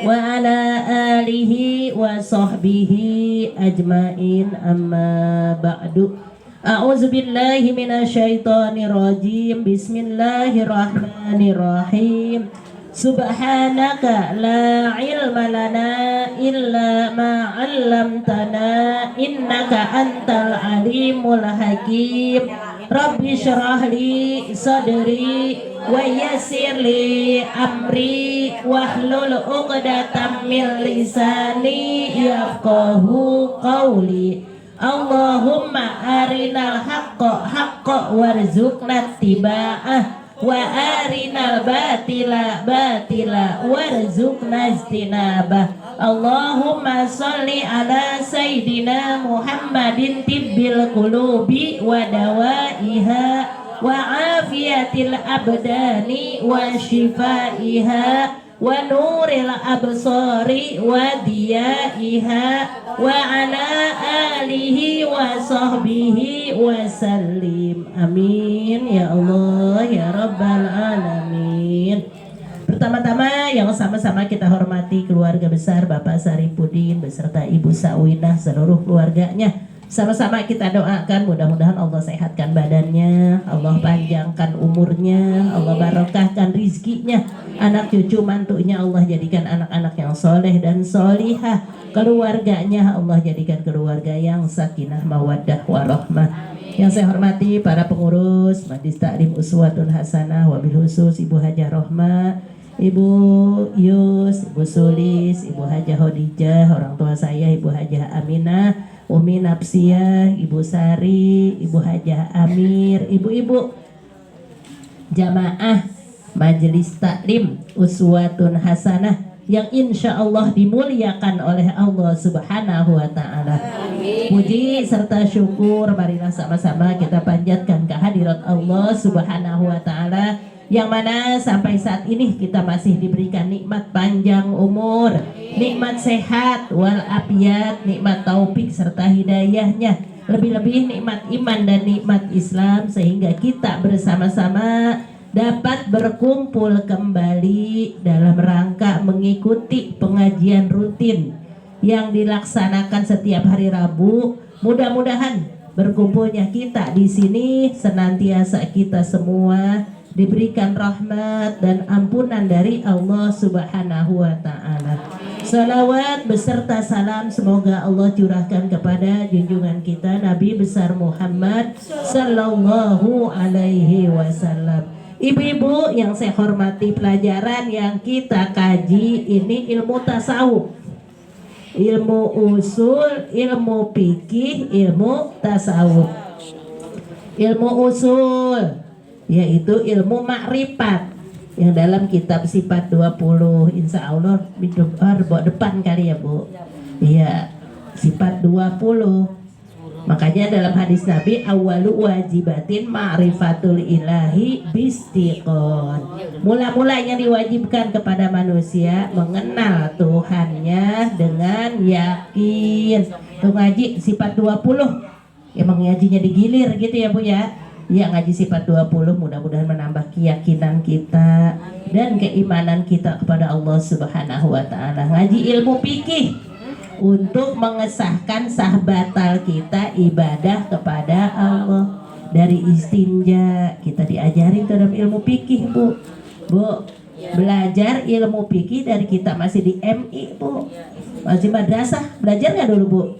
wa ala alihi wa sahbihi ajmain, amma ba'du. A'udzu billahi minasyaitonir rajim. Bismillahirrahmanirrahim. Subhanaka la ilma lana illa ma 'allamtana innaka antal alimul hakim. Rabbi syrah li sadri wa yassir li amri wahlul 'uqdatam min lisani yafqahu qawli. Allahumma arinal haqqa haqqa warzuqna tiba'ah wa arinal batila batila warzuqna istinabah. Allahumma sholli ala sayyidina Muhammadin tibbil qulubi wa dawaiha wa afiyatil abdani wa shifaiha wa nuril absari wa diyaiha wa ala alihi wa sahbihi wa sallim. Amin ya Allah ya rabbal alamin. Pertama-tama yang sama-sama kita hormati keluarga besar Bapak Saripudin beserta Ibu Sawinah seluruh keluarganya. Sama-sama kita doakan mudah-mudahan Allah sehatkan badannya, Allah panjangkan umurnya, Allah barokahkan rizkinya, anak cucu mantunya Allah jadikan anak-anak yang soleh dan solihah, keluarganya Allah jadikan keluarga yang sakinah mawaddah warahmah. Yang saya hormati para pengurus Majlis Taklim Uswatun Hasanah, wabil khusus Ibu Hajah Rohmah, Ibu Yus, Ibu Sulis, Ibu Hajah Hodijah, orang tua saya Ibu Hajah Aminah, Umi Napsiah, Ibu Sari, Ibu Hajah Amir, ibu-ibu jamaah Majelis Taklim Uswatun Hasanah yang insya Allah dimuliakan oleh Allah Subhanahu wa Ta'ala. Puji serta syukur marilah sama-sama kita panjatkan kehadirat Allah Subhanahu wa Ta'ala, yang mana sampai saat ini kita masih diberikan nikmat panjang umur, nikmat sehat walafiat, nikmat taufik serta hidayahnya, lebih-lebih nikmat iman dan nikmat Islam, sehingga kita bersama-sama dapat berkumpul kembali dalam rangka mengikuti pengajian rutin yang dilaksanakan setiap hari Rabu. Mudah-mudahan berkumpulnya kita di sini senantiasa kita semua diberikan rahmat dan ampunan dari Allah Subhanahu wa Ta'ala. Salawat beserta salam semoga Allah curahkan kepada junjungan kita Nabi besar Muhammad sallallahu alaihi wasallam. Ibu-ibu yang saya hormati, pelajaran yang kita kaji ini ilmu tasawuf, ilmu usul, ilmu fikih, ilmu tasawuf. Ilmu usul yaitu ilmu makrifat yang dalam kitab sifat 20, insya Allah depan kali ya Bu. Iya, sifat 20. Makanya dalam hadis Nabi, awalu wajibatin ma'rifatul ilahi bistiqon. Mula-mula yang diwajibkan kepada manusia mengenal Tuhannya dengan yakin. Tuh ngaji sifat 20. Emang ngajinya digilir gitu ya Bu ya. Ya, ngaji sifat 20 mudah-mudahan menambah keyakinan kita dan keimanan kita kepada Allah Subhanahu wa Ta'ala. Ngaji ilmu fikih untuk mengesahkan sah batal kita ibadah kepada Allah. Dari istinja kita diajarin dalam ilmu fikih Bu. Bu, belajar ilmu fikih dari kita masih di MI Bu, masih madrasah. Belajar nggak dulu Bu?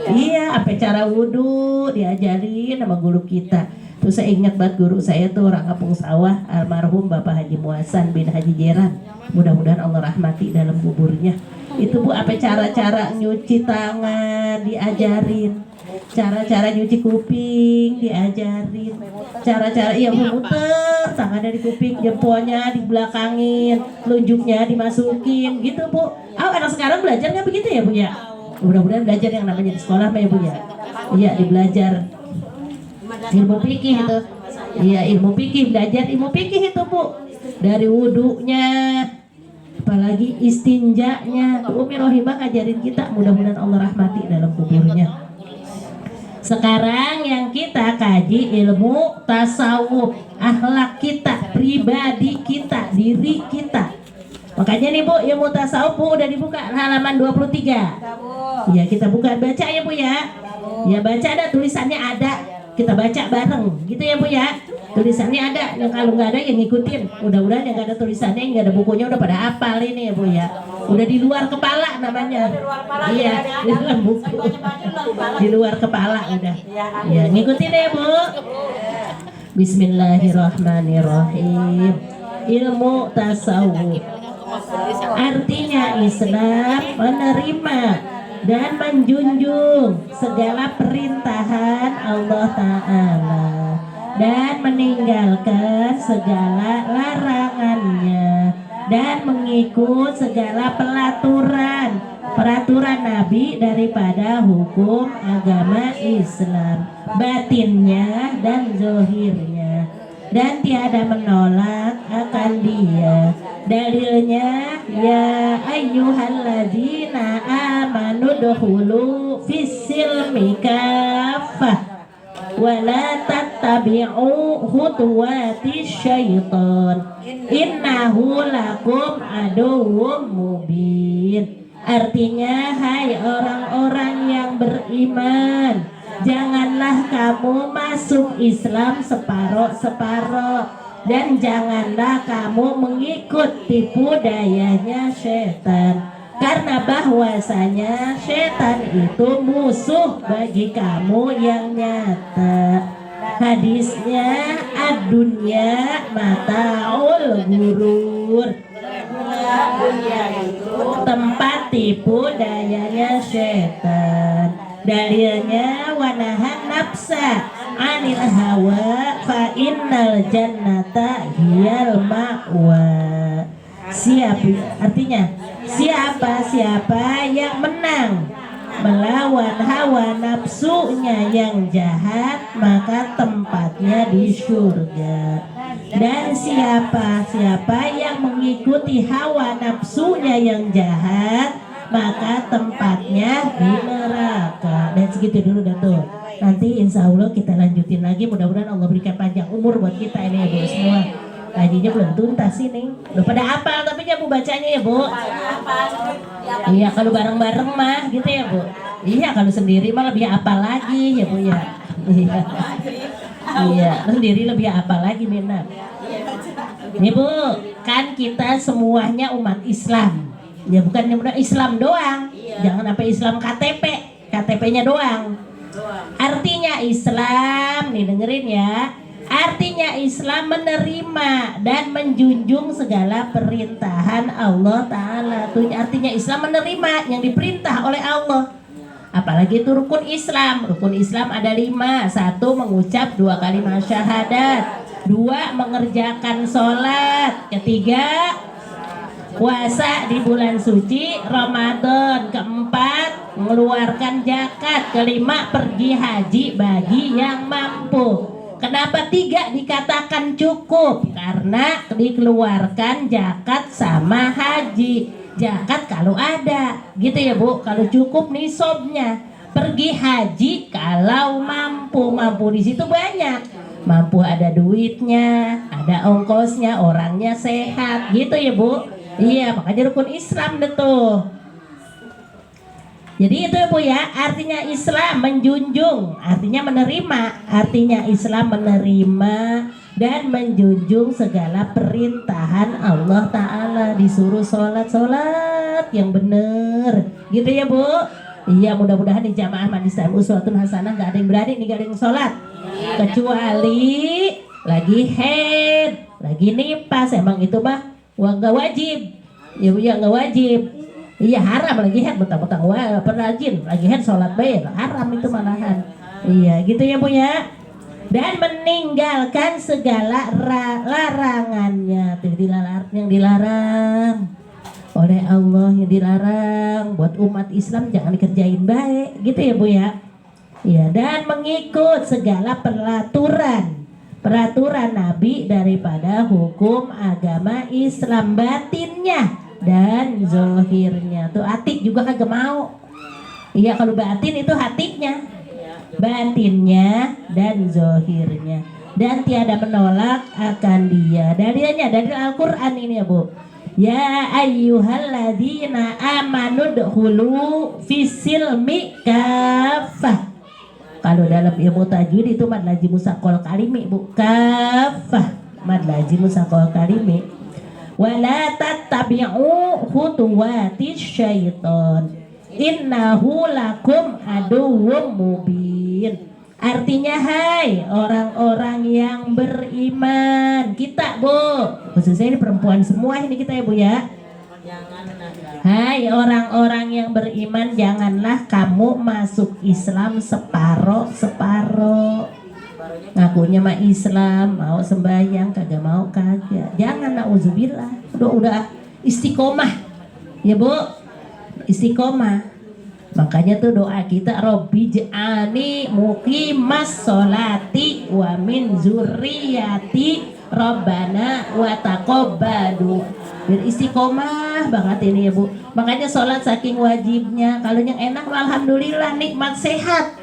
Iya, apa cara wudhu diajarin sama guru kita. Terus saya ingat banget guru saya tuh orang kampung sawah, almarhum Bapak Haji Muhasan bin Haji Jeran. Mudah-mudahan Allah rahmati dalam kuburnya. Itu Bu, apa cara-cara nyuci tangan diajarin, cara-cara nyuci kuping diajarin, cara-cara iya memutar tangannya di kuping, jempolnya dibelakangin, telunjuknya dimasukin gitu Bu. Anak sekarang belajar nggak begitu ya Bu ya? Mudah-mudahan belajar yang namanya di sekolah ya Bu ya. Iya, dibelajar ilmu fikih itu. Iya, ilmu fikih, belajar ilmu fikih itu Bu. Dari wudunya, apalagi istinjanya. Tuh Umi Rohimah ngajarin kita, mudah-mudahan Allah rahmati dalam kuburnya. Sekarang yang kita kaji ilmu tasawuf, akhlak kita, pribadi kita, diri kita. Makanya nih Bu, ilmu tasawuf Bu udah dibuka halaman 23. Ya kita buka, baca ya Bu ya. Ya baca, ada tulisannya ada. Kita baca bareng gitu ya Bu ya. Tulisannya ada, yang kalau nggak ada yang ngikutin. Mudah-mudahan yang nggak ada tulisannya, yang nggak ada bukunya udah pada hafal ini ya Bu ya. Udah di luar kepala namanya. Iya, di dalam buku. Di luar kepala udah. Ya ngikutin ya Bu. Bismillahirrahmanirrahim. Ilmu tasawuf artinya Islam menerima dan menjunjung segala perintahan Allah Ta'ala dan meninggalkan segala larangannya dan mengikut segala peraturan Nabi daripada hukum agama Islam, batinnya dan zohirnya, dan tiada menolak akan dia. Dalilnya, ya ayyuhalladzina amanu dukhulu fis-silmi kaffah wa la tattabi'u khutuwatis syaitan innahu lakum aduwwum mubin. Artinya, hai orang-orang yang beriman, janganlah kamu masuk Islam separoh-separoh, dan janganlah kamu mengikut tipu dayanya setan, karena bahwasanya setan itu musuh bagi kamu yang nyata. Hadisnya, ad-dunya mata'ul gurur, tempat tipu dayanya setan. Dalilnya, wanahan nafsa anil hawa fa innal jannata hiyal ma'wa. Artinya siapa yang menang melawan hawa nafsunya yang jahat, maka tempatnya di surga. Dan siapa yang mengikuti hawa nafsunya yang jahat, maka tempatnya di neraka. Dan segitu dulu Datuk. Nanti insya Allah kita lanjutin lagi. Mudah-mudahan Allah berikan panjang umur buat kita ini ya Bu semua. Ngajinya belum tuntas ini. Udah pada hafal tapi ya Bu bacanya ya Bu. Iya, kalau bareng-bareng mah gitu ya Bu. Iya, kalau sendiri mah lebih hafal lagi ya Bu ya. Iya. Iya, sendiri lebih hafal lagi minat. Nih Bu, kan kita semuanya umat Islam. Ya bukan Islam doang. Jangan sampai Islam KTP-nya doang. Artinya Islam, nih dengerin ya. Artinya Islam menerima dan menjunjung segala perintahan Allah Ta'ala. Artinya Islam menerima yang diperintah oleh Allah. Apalagi itu rukun Islam. Rukun Islam ada 5. 1, mengucap 2 kalimat syahadat. 2, mengerjakan sholat. 3, puasa di bulan suci Ramadan. 4, mengeluarkan zakat. 5, pergi haji bagi yang mampu. Kenapa 3 dikatakan cukup? Karena dikeluarkan zakat sama haji. Zakat kalau ada, gitu ya Bu. Kalau cukup nisabnya. Pergi haji kalau mampu. Mampu di situ banyak. Mampu ada duitnya, ada ongkosnya, orangnya sehat, gitu ya Bu. Iya, makanya rukun Islam deh tuh. Jadi itu ya Bu ya, artinya Islam menjunjung, artinya menerima. Artinya Islam menerima dan menjunjung segala perintahan Allah Ta'ala. Disuruh sholat yang bener, gitu ya Bu. Iya, mudah-mudahan di jamaah Majlis Taklim Uswatun Hasanah nggak ada yang berani nih, nggak ada yang sholat kecuali lagi head, lagi nipas. Emang itu mah nggak wajib. Ya Bu ya, nggak wajib. Iya, haram lagi head, betang-betang penrajin lagi head sholat bayar, haram itu malahan. Iya gitu ya Bu ya. Dan meninggalkan segala larangannya, yang dilarang oleh Allah, yang dilarang buat umat Islam jangan dikerjain baik, gitu ya Bu ya. Ya, dan mengikut segala peraturan Nabi daripada hukum agama Islam, batinnya dan zohirnya. Tuh atik juga kagak mau. Iya, kalau batin itu hatinya, batinnya dan zohirnya, dan tiada menolak akan dia. Dalilnya dari Al-Quran ini ya Bu. Ya ayyuhalladzina amanu dkhulu fisilmi kafah. Kalau dalam ilmu tajwid itu mad lazim musaqal kalimi Bu, kafah mad lazim musaqal kalimi. Wala tattabi'u khutuwatis syaiton innahu lakum aduwwum mubin. Artinya, hai orang-orang yang beriman, kita Bu, khususnya ini perempuan semua ini kita ya Bu ya. Hai orang-orang yang beriman, janganlah kamu masuk Islam separo-separo. Ngakunya mah Islam, mau sembahyang kagak mau kagak. Jangan, nauzubillah. Udah istiqomah ya Bu, istiqomah. Makanya tuh doa kita, Robbi ja'ani muqimas sholati wa min zurriyati Rabbana wa taqabbal. Beristiqomah banget ini ya Bu. Makanya sholat saking wajibnya. Kalau yang enak alhamdulillah nikmat sehat.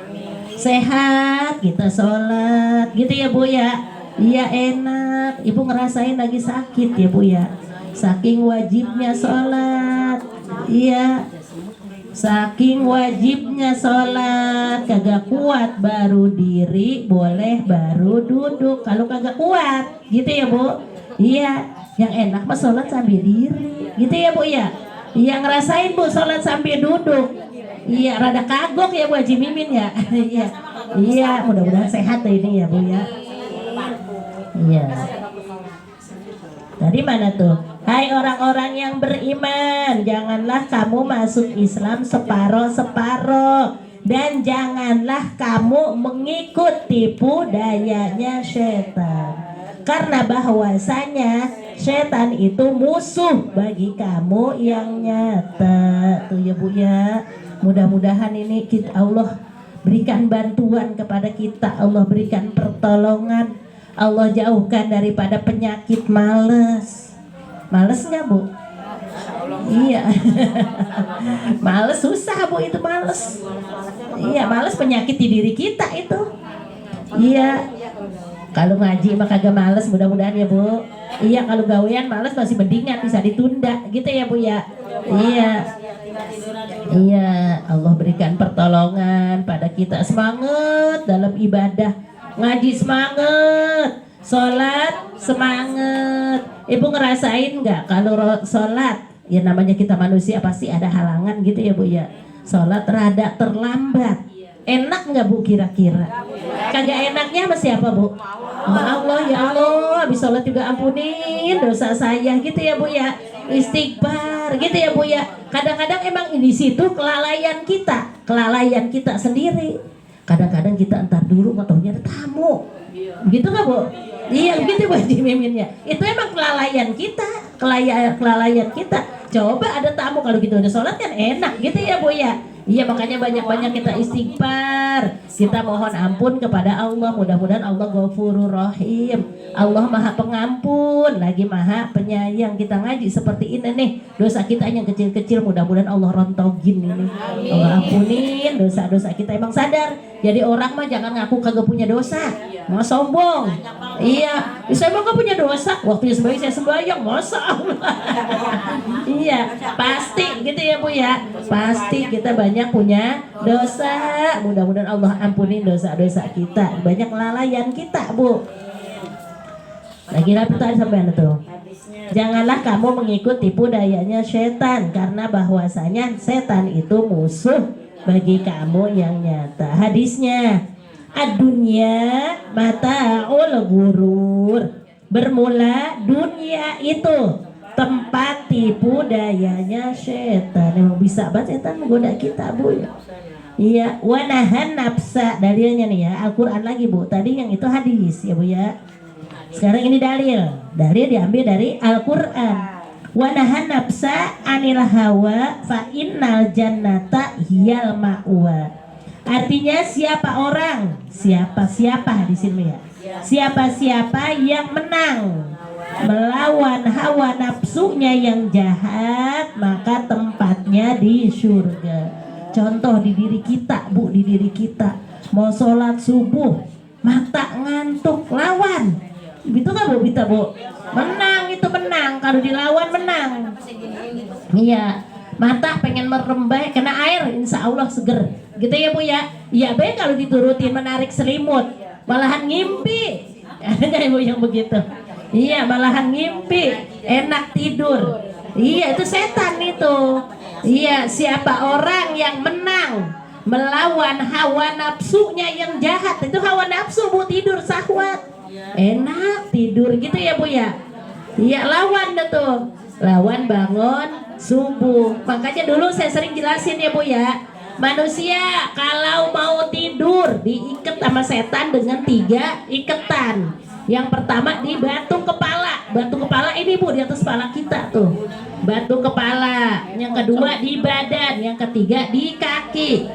Sehat kita sholat gitu ya Bu ya. Iya enak. Ibu ngerasain lagi sakit ya Bu ya. Saking wajibnya sholat. Iya. Saking wajibnya sholat, kagak kuat baru diri, boleh baru duduk. Kalau kagak kuat, gitu ya Bu. Iya, yang enak mah sholat sambil diri, gitu ya Bu ya. Iya, ngerasain Bu sholat sambil duduk. Iya, rada kagok ya Bu Haji Mimin ya. Iya, iya, mudah-mudahan sehat ini ya Bu ya. Iya. Tadi mana tuh? Hai orang-orang yang beriman, janganlah kamu masuk Islam separo-separo, dan janganlah kamu mengikut tipu dayanya setan. Karena bahwasanya setan itu musuh bagi kamu yang nyata. Tuh ya Bu ya. Mudah-mudahan ini Allah berikan bantuan kepada kita, Allah berikan pertolongan. Allah jauhkan daripada penyakit males. Males nggak Bu? Iya. Males susah Bu, itu males. Iya, males penyakit di diri kita itu. Iya. Kalau ngaji mah kagak males, mudah-mudahan ya Bu. Iya, kalau gawean males masih mendingan, bisa ditunda gitu ya Bu ya. Iya. Iya, Allah berikan pertolongan pada kita, semangat dalam ibadah. Ngaji semangat, sholat semangat. Ibu ngerasain nggak kalau sholat, ya namanya kita manusia pasti ada halangan gitu ya Bu ya. Sholat rada terlambat, enak nggak Bu kira-kira? Kagak enaknya sama siapa Bu? Sama Allah. Ya Allah, habis sholat juga ampunin dosa saya gitu ya Bu ya. Istighfar gitu ya Bu ya. Kadang-kadang emang di situ kelalaian kita sendiri. Kadang-kadang kita entar dulu motornya ada tamu, gitu nggak Bu? Iya gitu Bu Haji Mimin ya. Itu emang kelalaian kita. Coba ada tamu, kalau gitu udah sholat kan enak gitu ya Bu ya. Iya, makanya banyak-banyak kita istighfar, kita mohon ampun kepada Allah. Mudah-mudahan Allah Ghafurur Rahim, Allah Maha Pengampun lagi Maha Penyayang. Kita ngaji seperti ini nih, dosa kita yang kecil-kecil mudah-mudahan Allah rontogin ini, Allah ampunin dosa-dosa kita. Emang sadar, jadi orang mah jangan ngaku kagak punya dosa, mau sombong. Iya, saya emang gak punya dosa, waktu sembahyang saya sembahyang, masa Allah. Iya, pasti gitu ya Bu ya. Pasti kita banyak punya dosa. Mudah-mudahan Allah ampuni dosa-dosa kita. Banyak kelalaian kita Bu. Lagi apa tadi sampai tuh? Janganlah kamu mengikut tipu dayanya setan, karena bahwasanya setan itu musuh bagi kamu yang nyata. Hadisnya, ad-dunya mata'ul ghurur. Bermula dunia itu tempat tipu dayanya setan. Emang bisa banget setan menggoda kita, Bu ya. Iya, wanahan nafsa, dalilnya nih ya, Al-Qur'an lagi, Bu. Tadi yang itu hadis ya, Bu ya. Sekarang ini dalil. Dalil diambil dari Al-Qur'an. Wanahan nafsa anil hawa fa innal jannata hiyal ma'wa. Artinya siapa orang, siapa di sini ya. Siapa yang menang melawan hawa nafsunya yang jahat, maka tempatnya di surga. Contoh di diri kita, Bu, di diri kita. Mau sholat subuh, mata ngantuk, lawan. Itu kan Bu, kita Bu. Menang itu menang, kalau dilawan menang. Iya, mata pengen merembah kena air, insya Allah seger. Gitu ya Bu ya. Iya be kalau diturutin menarik selimut, malahan ngimpi. Ada nggak Ibu yang begitu? Iya, malahan ngimpi, enak tidur. Iya, itu setan itu. Iya, siapa orang yang menang melawan hawa nafsunya yang jahat, itu hawa nafsu Bu, tidur syahwat. Enak tidur gitu ya Bu ya. Iya, lawan dah tuh. Lawan bangun subuh. Makanya dulu saya sering jelasin ya Bu ya. Manusia kalau mau tidur diikat sama setan dengan 3 ikatan. Yang pertama di batu kepala. Batu kepala ini Bu, di atas kepala kita tuh. Batu kepala. Yang kedua di badan. Yang ketiga di kaki.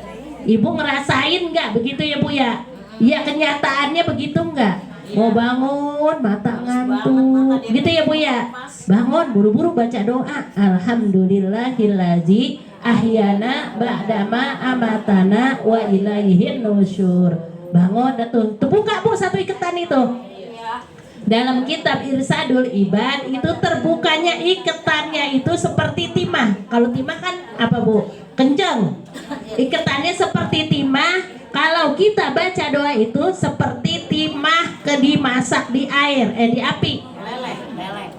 Ibu ngerasain nggak begitu ya Bu ya? Iya, kenyataannya begitu nggak? Mau bangun mata ngantuk gitu ya Bu ya. Bangun buru-buru baca doa, alhamdulillahillazi ahyana ba'dama amatana wa ilaihin nusyur. Bangun datun, terbuka Bu satu ikatan itu. Dalam kitab Irsadul Ibad itu terbukanya ikatannya itu seperti timah. Kalau timah kan apa Bu? Kencang. Ikatannya seperti timah. Kalau kita baca doa itu seperti timah dimasak di air, di api.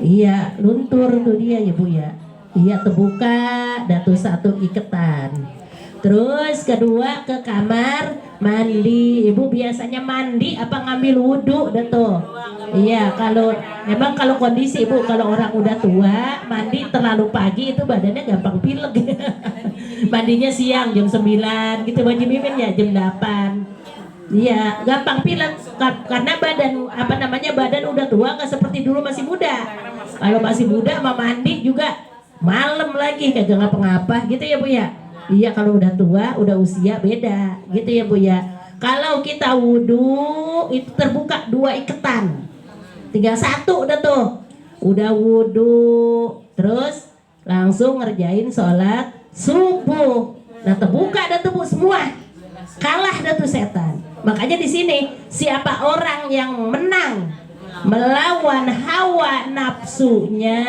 Iya, luntur tuh dia ya Bu ya. Iya, terbuka datu satu iketan. Terus kedua ke kamar mandi. Ibu biasanya mandi apa ngambil wudhu dah tuh. Iya, memang kalau kondisi Ibu, kalau orang udah tua mandi terlalu pagi itu badannya gampang pilek. Mandinya siang jam 9 gitu, Haji Mimin ya jam 8. Iya, gampang pilek karena badan udah tua, nggak seperti dulu masih muda. Kalau masih muda mah mandi juga malam lagi kagak ngapa-ngapa gitu ya Bu ya. Iya, kalau udah tua, udah usia beda gitu ya Bu ya. Kalau kita wudhu itu terbuka 2 iketan, tinggal 1 udah tuh. Udah wudhu terus langsung ngerjain sholat subuh. Nah, terbuka dah tuh Bu semua. Kalah dah tuh setan. Makanya di sini siapa orang yang menang melawan hawa nafsunya,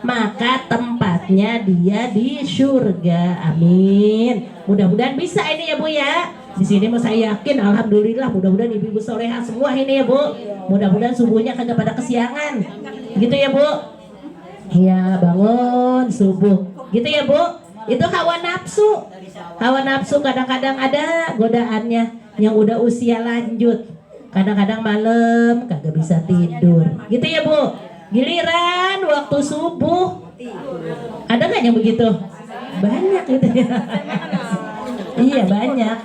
maka tempatnya dia di surga. Amin. Mudah-mudahan bisa ini ya Bu ya. Di sini mau saya yakin, alhamdulillah, mudah-mudahan ibu-ibu soleha semua ini ya Bu. Mudah-mudahan subuhnya kagak pada kesiangan. Gitu ya Bu. Iya, bangun subuh. Gitu ya Bu. Itu hawa nafsu. Hawa nafsu kadang-kadang ada godaannya. Yang udah usia lanjut, kadang-kadang malam kagak bisa tidur. Gitu ya Bu. Giliran waktu subuh, ada nggak yang begitu? Banyak gitu ya. Iya, banyak.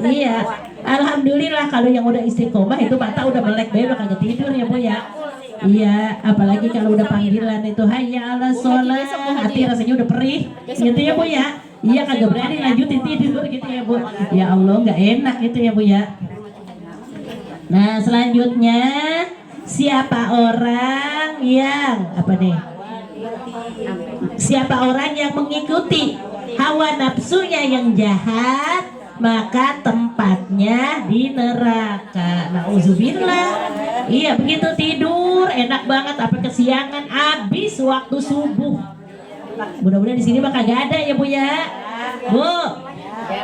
Iya, alhamdulillah kalau yang udah istiqomah itu mata udah melek udah kagak tidur ya Bu ya. Iya, apalagi kalau udah panggilan itu hayya ala sholat, hati rasanya udah perih gitu ya Bu ya. Iya, kagak berani lanjutin tidur gitu ya Bu. Ya Allah, nggak enak gitu ya Bu ya. Nah, selanjutnya siapa orang yang siapa orang yang mengikuti hawa nafsunya yang jahat, maka tempatnya di neraka. Nauzubillah. Iya, begitu tidur enak banget apa kesiangan habis waktu subuh. Mudah-mudahan di sini mah kagak ada ya Bu ya. Bu,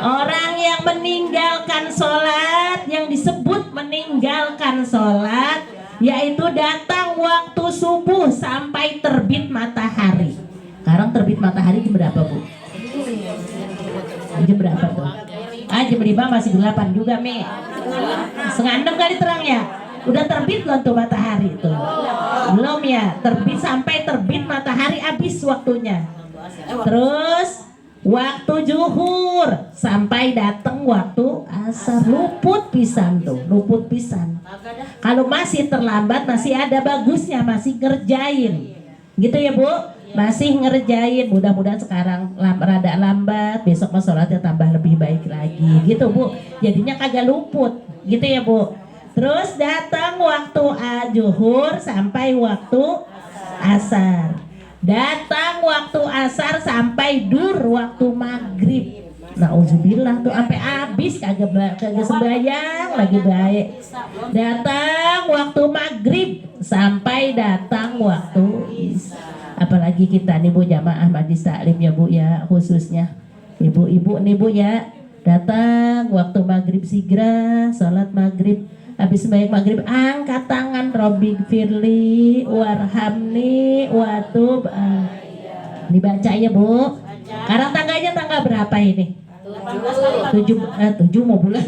orang yang meninggalkan sholat, yang disebut meninggalkan sholat, yaitu datang waktu subuh sampai terbit matahari. Sekarang terbit matahari jam berapa Bu? Jam berapa tuh? Jam 5 masih gelapan juga, Mi. 5:30 kali terang ya. Udah terbit belum tuh matahari tuh? Belum ya, terbit sampai terbit matahari habis waktunya. Terus waktu zuhur sampai datang waktu asar, luput pisan tuh, luput pisan. Kalau masih terlambat masih ada bagusnya, masih ngerjain. Gitu ya, Bu? Masih ngerjain. Mudah-mudahan sekarang rada lambat, besok mas sholatnya tambah lebih baik lagi. Gitu, Bu. Jadinya kagak luput. Gitu ya, Bu? Terus datang waktu zuhur sampai waktu asar. Datang waktu asar sampai waktu maghrib. Nauzubillah tuh sampai habis kagak sembahyang lagi baik. Datang waktu maghrib sampai datang waktu isya. Apalagi kita nih Bu, jamaah majlis taklim ya Bu ya, khususnya ibu-ibu nih Bu ya, datang waktu maghrib sigra, salat maghrib. Habis sembahyang maghrib angkat tangan, Robbi firli warhamni watub. Dibaca ya Bu. Sekarang tanggalnya tanggal berapa ini? 7 mau bulan.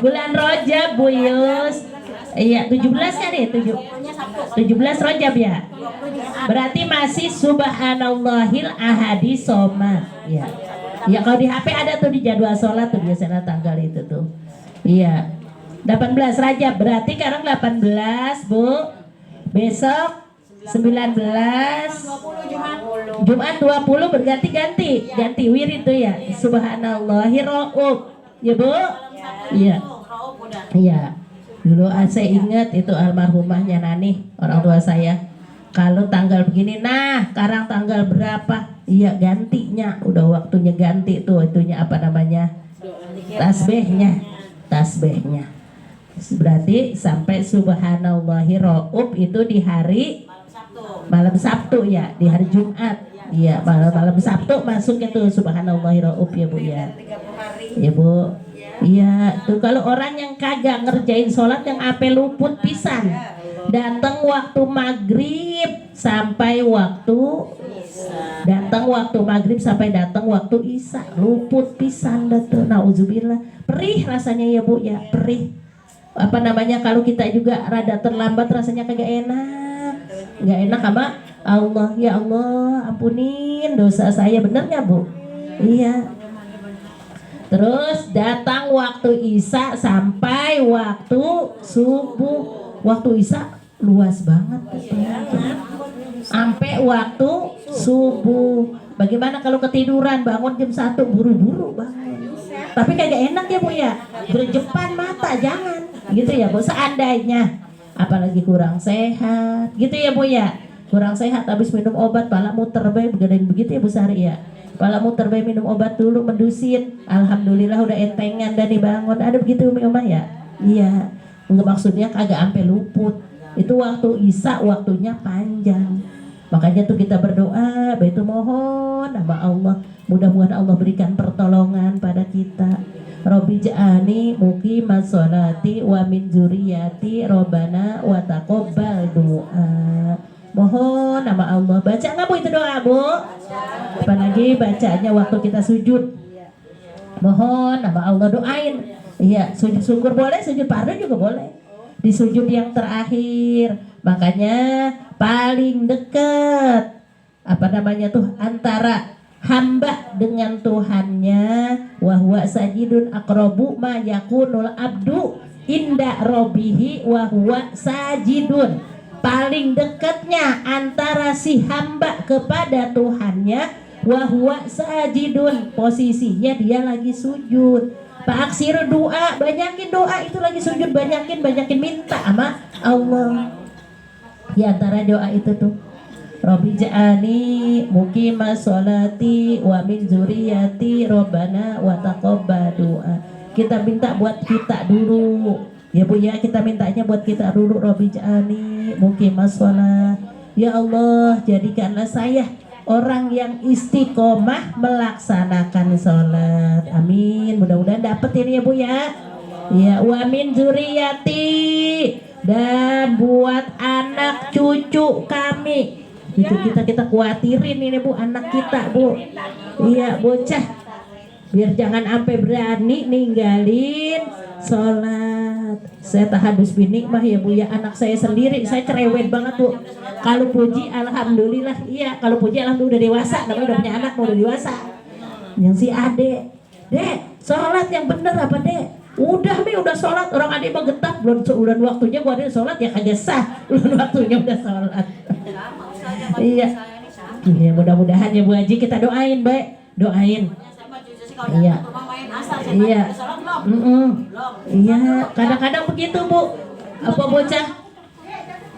Bulan Rajab Bu Yus. Iya 17 kan ya, 17 Rajab ya. Berarti masih subhanallahil ahadi somad. Ya. Ya kalau di HP ada tuh di jadwal sholat tuh biasanya tanggal itu tuh. Iya. 18 Rajab berarti sekarang 18 Bu. Besok 19 Jumat 20 berganti-ganti. Ganti wirid tuh ya. Subhanallahir raub. Ya Bu? Iya. Iya. Dulu saya ingat itu almarhumahnya Nani, orang tua saya. Kalau tanggal begini, nah sekarang tanggal berapa? Iya gantinya, udah waktunya ganti tuh itunya apa namanya? Tasbihnya. Berarti sampai subhanallahi raub itu di hari malam Sabtu ya, di hari Jumat. Iya, malam Sabtu masuk itu subhanallahi raub ya Bu ya. Ya Bu. Iya, tuh kalau orang yang kagak ngerjain sholat yang ape luput pisan. Datang waktu maghrib sampai waktu datang waktu isya, luput pisan dah tuh. Nauzubillah. Perih rasanya ya Bu ya, perih. Apa namanya kalau kita juga rada terlambat rasanya kagak enak. Enggak enak sama Allah. Ya Allah, ampunin dosa saya, bener nggak Bu? Iya. Terus datang waktu isya sampai waktu subuh. Waktu isya luas banget sampai waktu subuh. Bagaimana kalau ketiduran bangun jam 1 buru-buru bangun? Tapi kagak enak ya Bu ya. Gerjepan mata jangan. Gitu ya Bu, seandainya apalagi kurang sehat. Gitu ya Bu ya. Kurang sehat habis minum obat pala muter bae begitu ya Bu Sari ya. Pala muter bae minum obat dulu mendusin. Alhamdulillah udah entengan dan dibangun. Ada begitu Umi Omah ya? Iya. Enggak maksudnya kagak ampe luput. Itu waktu isya waktunya panjang. Makanya tuh kita berdoa, itu mohon sama Allah, mudah-mudahan Allah berikan pertolongan pada kita. Robbi ja'ani muqimas sholati wa min dzurriyyati Rabbana wa taqabbal doa. Mohon nama Allah. Baca nggak Bu itu doa Bu? Apalagi bacanya waktu kita sujud. Mohon nama Allah, doain. Iya, sujud syukur boleh, sujud fardu juga boleh. Di sujud yang terakhir. Makanya paling dekat apa namanya tuh antara hamba dengan Tuhannya, wa huwa sajidun aqrabu ma yakunul abdu inda rabbihi wa huwa sajidun. Paling dekatnya antara si hamba kepada Tuhannya, wa huwa sajidun, posisinya dia lagi sujud. Pak aksiru doa, banyakin doa itu lagi sujud, banyakin minta sama Allah. Di antara doa itu tuh, Robbi ja'ani muqimas sholati wa min dzurriyyati Rabbana wa taqabbal doa. Kita minta buat kita dulu. Ya Bu ya, kita mintanya buat kita dulu. Robbi ja'ani muqimas sholat. Ya Allah, jadikanlah saya orang yang istiqomah melaksanakan sholat. Amin. Mudah-mudahan dapet ini ya Bu ya. Ya, wa min dzurriyyati, dan buat anak cucu kami. Cucu kita khawatirin ini Bu, anak kita Bu. Iya, bocah. biar jangan sampai berani ninggalin sholat. Saya tahadus bini mah ya Bu ya, anak saya sendiri, saya cerewet banget Bu. Kalau puji alhamdulillah, iya kalau puji alhamdulillah udah dewasa, namanya udah punya anak udah dewasa. Yang si Ade, Dek, sholat yang bener apa Dek? Udah Mi, udah sholat, orang Ade mah getah, belum waktunya gua ada sholat ya kagak sah, belum waktunya udah sholat. Iya. Iya, mudah-mudahan ya Bu Haji, kita doain baik, doain. Iya. Iya. Iya, kadang-kadang begitu Bu. Apa bocah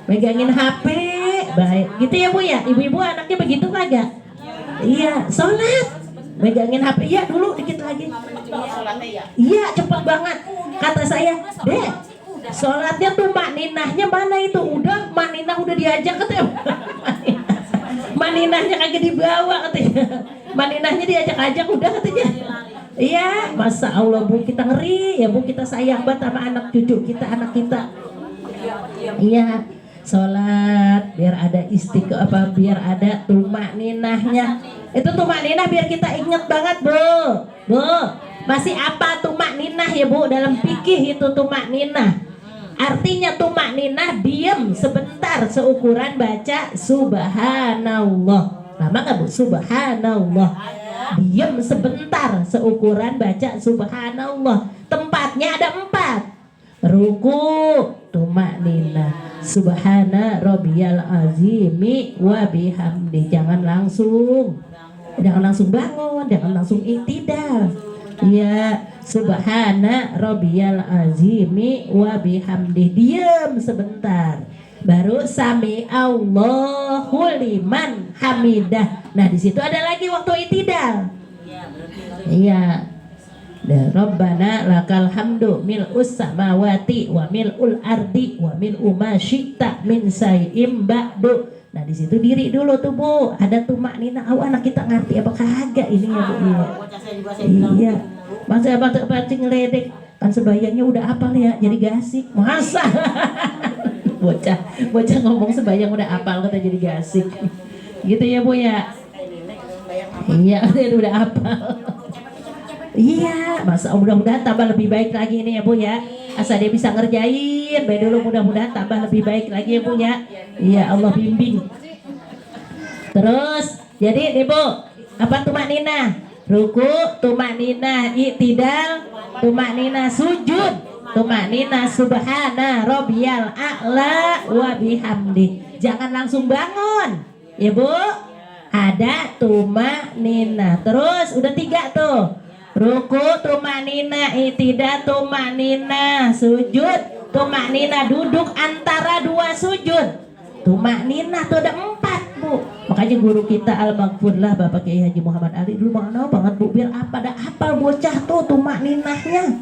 megangin HP, baik. Gitu ya Bu ya. Ibu-ibu anaknya begitu kagak? Iya, sholat. Megangin HP, iya dulu dikit lagi. Iya, cepet banget. Kata saya, Dek, sholatnya tuh makninahnya mana itu? Udah, makninah udah diajak katanya. Maninahnya kagak dibawa katanya. Maninahnya diajak-ajak udah katanya. Iya, masa Allah Bu, kita ngeri ya Bu, kita sayang banget sama anak cucu kita, anak kita. Iya, sholat biar ada biar ada tumak ninahnya. Itu tumak ninah biar kita inget banget Bu. Bu, masih apa tumak ninah ya Bu dalam fikih itu tumak ninah? Artinya tumak ninah diam sebentar seukuran baca subhanallah. Lama gak Bu? Subhanallah. Diam sebentar seukuran baca subhanallah. Tempatnya ada 4. Ruku tumak ninah, subhana rabbiyal azimi wa bihamdi. Jangan langsung bangun, jangan langsung iktidal. Ya, subhana rabbiyal azimi wa bihamdi. Diam sebentar. Baru sami Allahu liman hamidah. Nah, di situ ada lagi waktu iktidal. Iya. Dan Rabbana lakal hamdu mil'us samawati wa mil'ul ardi wa mil'u ma syi'ta min say'im ba'du. Nah, di situ diri dulu tuh Bu. Ada tumak nina. Anak kita ngerti apa kagak ini ya Bu? Iya. Masa baca ngeledek. Kan sebayangnya udah apal ya, jadi gasik. Masa? bocah ngomong sebayang udah apal kata jadi gasik. Gitu ya Bu ya. Iya, udah apal. Iya, masa mudah-mudahan tambah lebih baik lagi ini ya Bu ya. Asal dia bisa ngerjain, baik dulu mudah-mudahan tambah lebih baik lagi ya Bu ya. Iya, Allah bimbing. Terus, jadi nih Bu, apa tumak ninah? Ruku, tumak ninah, iktidal, tumak ninah, sujud, tumak ninah, subhana rabbiyal a'la wa bihamdi. Jangan langsung bangun, ya Bu. Ada tumak ninah. Terus udah 3 tuh. Ruku, tumak ninah, iktidal, tumak ninah, sujud, tumak ninah, duduk antara 2 sujud. Tumak ninah tuh ada 4 Bu. Makanya guru kita Al-Maghfurlah Bapak Kiai Haji Muhammad Ali dulu mana banget Bu, biar pada hafal bocah tuh tumak ninahnya.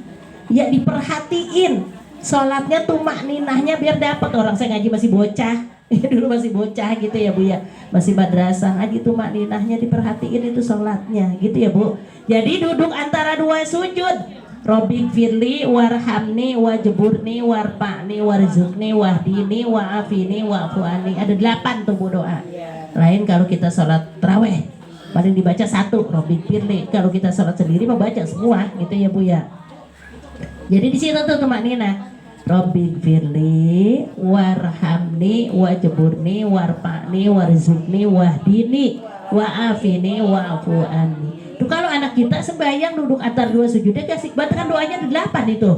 Ya diperhatiin sholatnya tumak ninahnya biar dapat. Orang saya ngaji masih bocah. Dulu masih bocah gitu ya Bu ya, masih madrasah ngaji tumak ninahnya diperhatiin itu sholatnya gitu ya Bu. Jadi duduk antara 2 sujud. Robbik firli warhamni wajburni warfa'ni warzukni wahdini wa'afini wa'fuani. Ada 8 tuh Bu doa. Lain kalau kita sholat tarawih paling dibaca 1 Robbik firli. Kalau kita sholat sendiri membaca semua gitu ya Bu ya. Jadi di situ tuh tumak ninah. Robbik firli warhamni wajburni warfa'ni warzukni wahdini wa'afini wa'fuani. Tuh kalau anak kita sembahyang duduk antar 2 sujudnya kasih banget kan doanya ada 8 itu.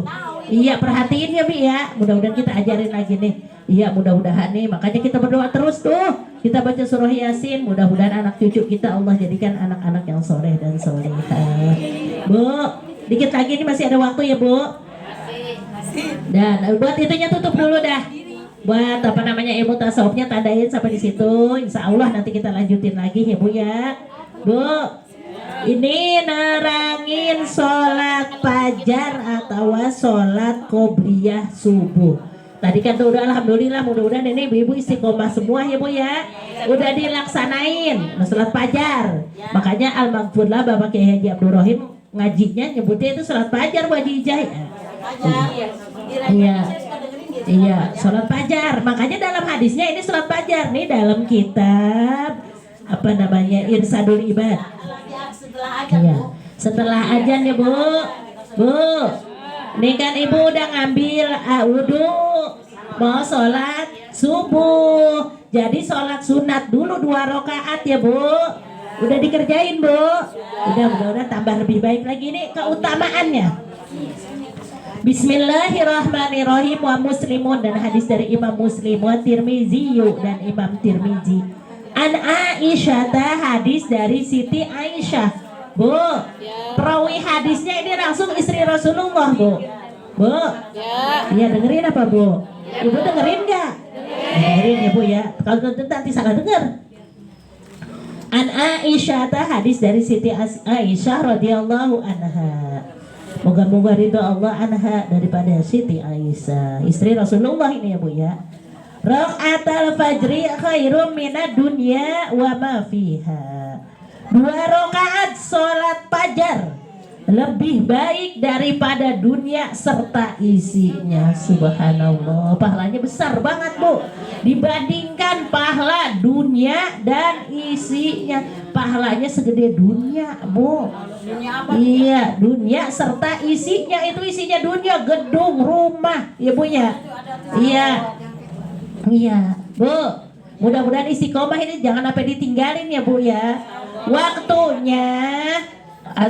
Iya, perhatiin ya Bi ya. Mudah-mudahan kita ajarin lagi nih. Iya, mudah-mudahan nih. Makanya kita berdoa terus tuh. Kita baca surah Yasin. Mudah-mudahan anak cucu kita Allah jadikan anak-anak yang soleh dan solehah. Bu, dikit lagi ini masih ada waktu ya Bu. Dan buat itunya tutup dulu dah. Buat apa namanya ilmu tasawufnya tandain sampai di situ. Insya Allah nanti kita lanjutin lagi ya Bu ya. Bu, ini nerangin sholat fajar atau sholat qobliyah subuh. Tadi kan tuh udah alhamdulillah, mudah-mudahan ini ibu-ibu istiqomah semua ya Bu ya. Udah dilaksanain sholat fajar. Makanya Al-Maghfurlah Bapak Kiai Haji Abdul Rahim ngajinya nyebutnya itu sholat fajar Bu Haji Ijai. Iya. Iya, sholat fajar. Makanya dalam hadisnya ini sholat fajar nih dalam kitab apa namanya Irsadul Ibad. Iya. Setelah azan ya Bu. Bu, ini kan ibu udah ngambil wudhu, mau sholat subuh. Jadi sholat sunat dulu 2 rakaat ya Bu. Udah dikerjain Bu. Udah tambah lebih baik lagi nih keutamaannya. Bismillahirrahmanirrahim. Wa muslimun, dan hadis dari Imam Muslim, wa Tirmizi dan Imam Tirmizi. An Aisyah, hadis dari Siti Aisyah. Bu, perawi hadisnya ini langsung istri Rasulullah Bu. Bu, iya dengerin apa Bu? Ibu dengerin nggak? Dengerin ya Bu ya. Kalau nanti salah denger. An Aisyah, hadis dari Siti Aisyah radhiyallahu anha. Moga-moga ridho Allah anha daripada Siti Aisyah, istri Rasulullah ini ya Bu ya. Rakaatul fajri khairum minad dunya wa ma fiha. 2 rakaat salat fajar lebih baik daripada dunia serta isinya. Subhanallah, pahalanya besar banget Bu. Dibandingkan pahala dunia dan isinya, pahalanya segede dunia Bu. Iya, dunia serta isinya. Itu isinya dunia, gedung, rumah ya Bu ya. Iya. Iya Bu, mudah-mudahan istiqomah ini jangan sampai ditinggalin ya Bu ya. Waktunya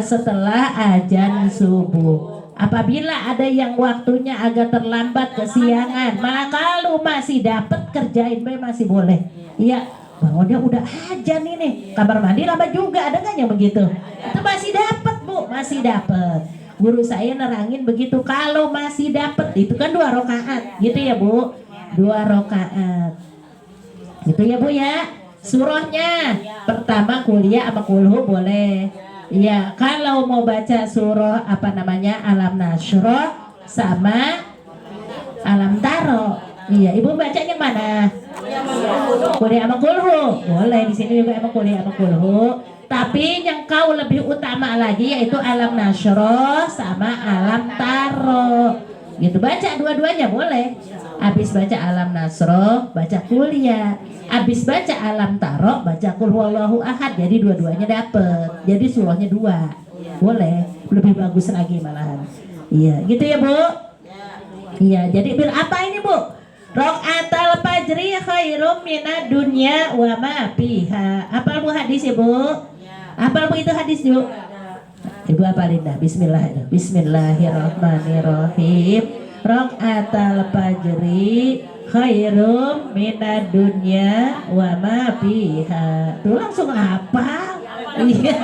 setelah azan subuh. Apabila ada yang waktunya agak terlambat, kesiangan, malah kalau masih dapat kerjain masih boleh. Iya, bangunnya udah azan ini, kamar mandi lama juga, ada nggak yang begitu? Itu masih dapat Bu, masih dapat. Guru saya nerangin begitu, kalau masih dapat itu kan 2 rakaat, gitu ya Bu, 2 rakaat, gitu ya Bu ya. Surahnya pertama kuliah sama kulhu boleh. Iya, kalau mau baca surah Alam Nasroh sama Alam Taro. Iya, Ibu baca yang mana? Kuliah sama kulhu. Boleh, di sini juga sama kuliah sama kulhu. Tapi yang kau lebih utama lagi yaitu Alam Nasroh sama Alam Taro. Gitu, baca dua-duanya boleh. Habis baca Alam Nasroh, baca kuliah. Habis baca Alam Taro, baca Qul Huwallahu Ahad. Jadi dua-duanya dapet. Jadi surahnya 2. Boleh, lebih bagus lagi malahan. Iya, gitu ya Bu. Iya, jadi bil apa ini Bu? Rakaatul fajri khairum minad dunya wa ma fiha. Apa Bu hadis ya Bu? Apa Bu itu hadis Bu? Ibu apa Linda? Bismillahirrahmanirrahim. Rakaatul fajri khairum minad dunya wa ma fiha. Tuh langsung apa? Iya.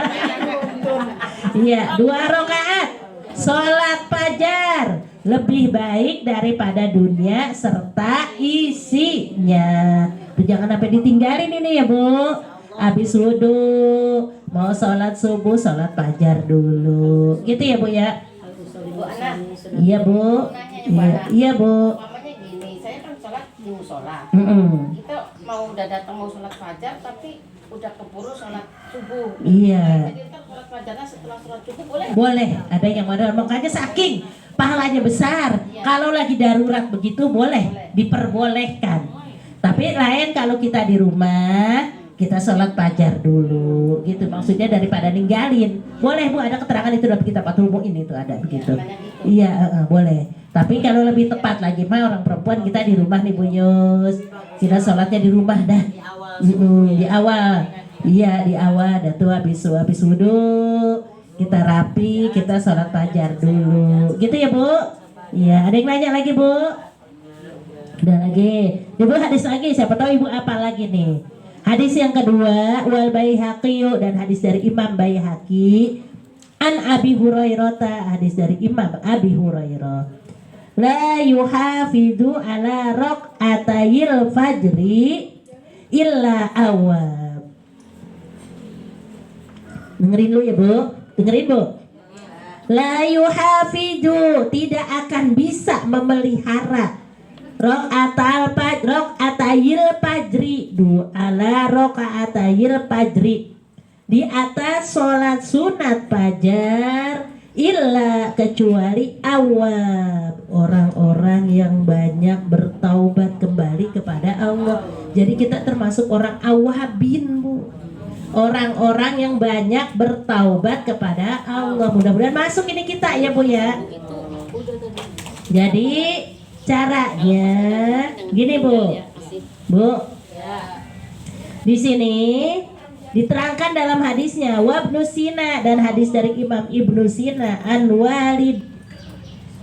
Iya, 2 rakaat salat fajar lebih baik daripada dunia serta isinya. Tuh jangan sampai ditinggalin ini ya Bu. Habis wudhu mau sholat subuh, sholat fajar dulu, gitu ya Bu ya. Iya Bu. Iya Bu. Saya kan sholat di musola. Kita mau udah datang mau sholat fajar tapi udah keburu sholat subuh. Iya. Jadi kan sholat fajarnya setelah sholat subuh boleh? Boleh. Ada yang modal, makanya saking pahalanya besar. Kalau lagi darurat begitu boleh, diperbolehkan. Tapi lain kalau kita di rumah, kita sholat fajar dulu, gitu. Maksudnya daripada ninggalin. Boleh Bu, ada keterangan itu dalam kitab Fathul Mu'in itu ada begitu. Iya, boleh. Tapi kalau lebih tepat lagi mah orang perempuan kita di rumah nih Bu Yus. Kita sholatnya di rumah dah. Di awal. Iya, di awal. Dah tuh habis wudhu kita rapi, kita sholat fajar dulu. Gitu ya Bu? Iya, ada yang nanya lagi Bu? Udah lagi. Ibu hadis lagi, siapa tahu Ibu apa lagi nih. Hadis yang kedua, wal Baihaqi, dan hadis dari Imam Baihaqi. An Abi Hurairah, hadis dari Imam Abi Hurairah. La yuhafidu ala rak'atayil fajri illa awab. Dengerin dulu ya Bu. Dengerin Bu. La yuhafidu, tidak akan bisa memelihara rak'atayil fajri, ala rak'atayil fajri, di atas sholat sunat fajar, illa kecuali awab, orang-orang yang banyak bertaubat kembali kepada Allah. Jadi kita termasuk orang awabin Bu. orang-orang yang banyak bertaubat kepada Allah. Mudah-mudahan masuk ini kita ya Bu ya. Jadi caranya gini Bu. Bu. Di sini diterangkan dalam hadisnya Wabnu Sina, dan hadis dari Imam Ibnu Sina an Walid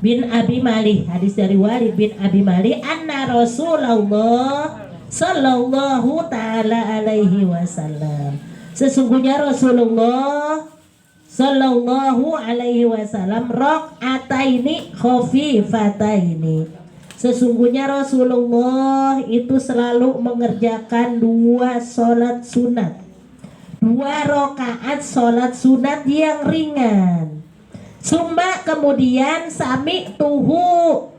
bin Abi Malih, hadis dari Walid bin Abi Malih, anna Rasulullah sallallahu taala alaihi wasallam, sesungguhnya Rasulullah sallallahu alaihi wasallam raq'ataini khafifataini, sesungguhnya Rasulullah itu selalu mengerjakan 2 sholat sunat, 2 rakaat sholat sunat yang ringan. Summa kemudian sami tuhu,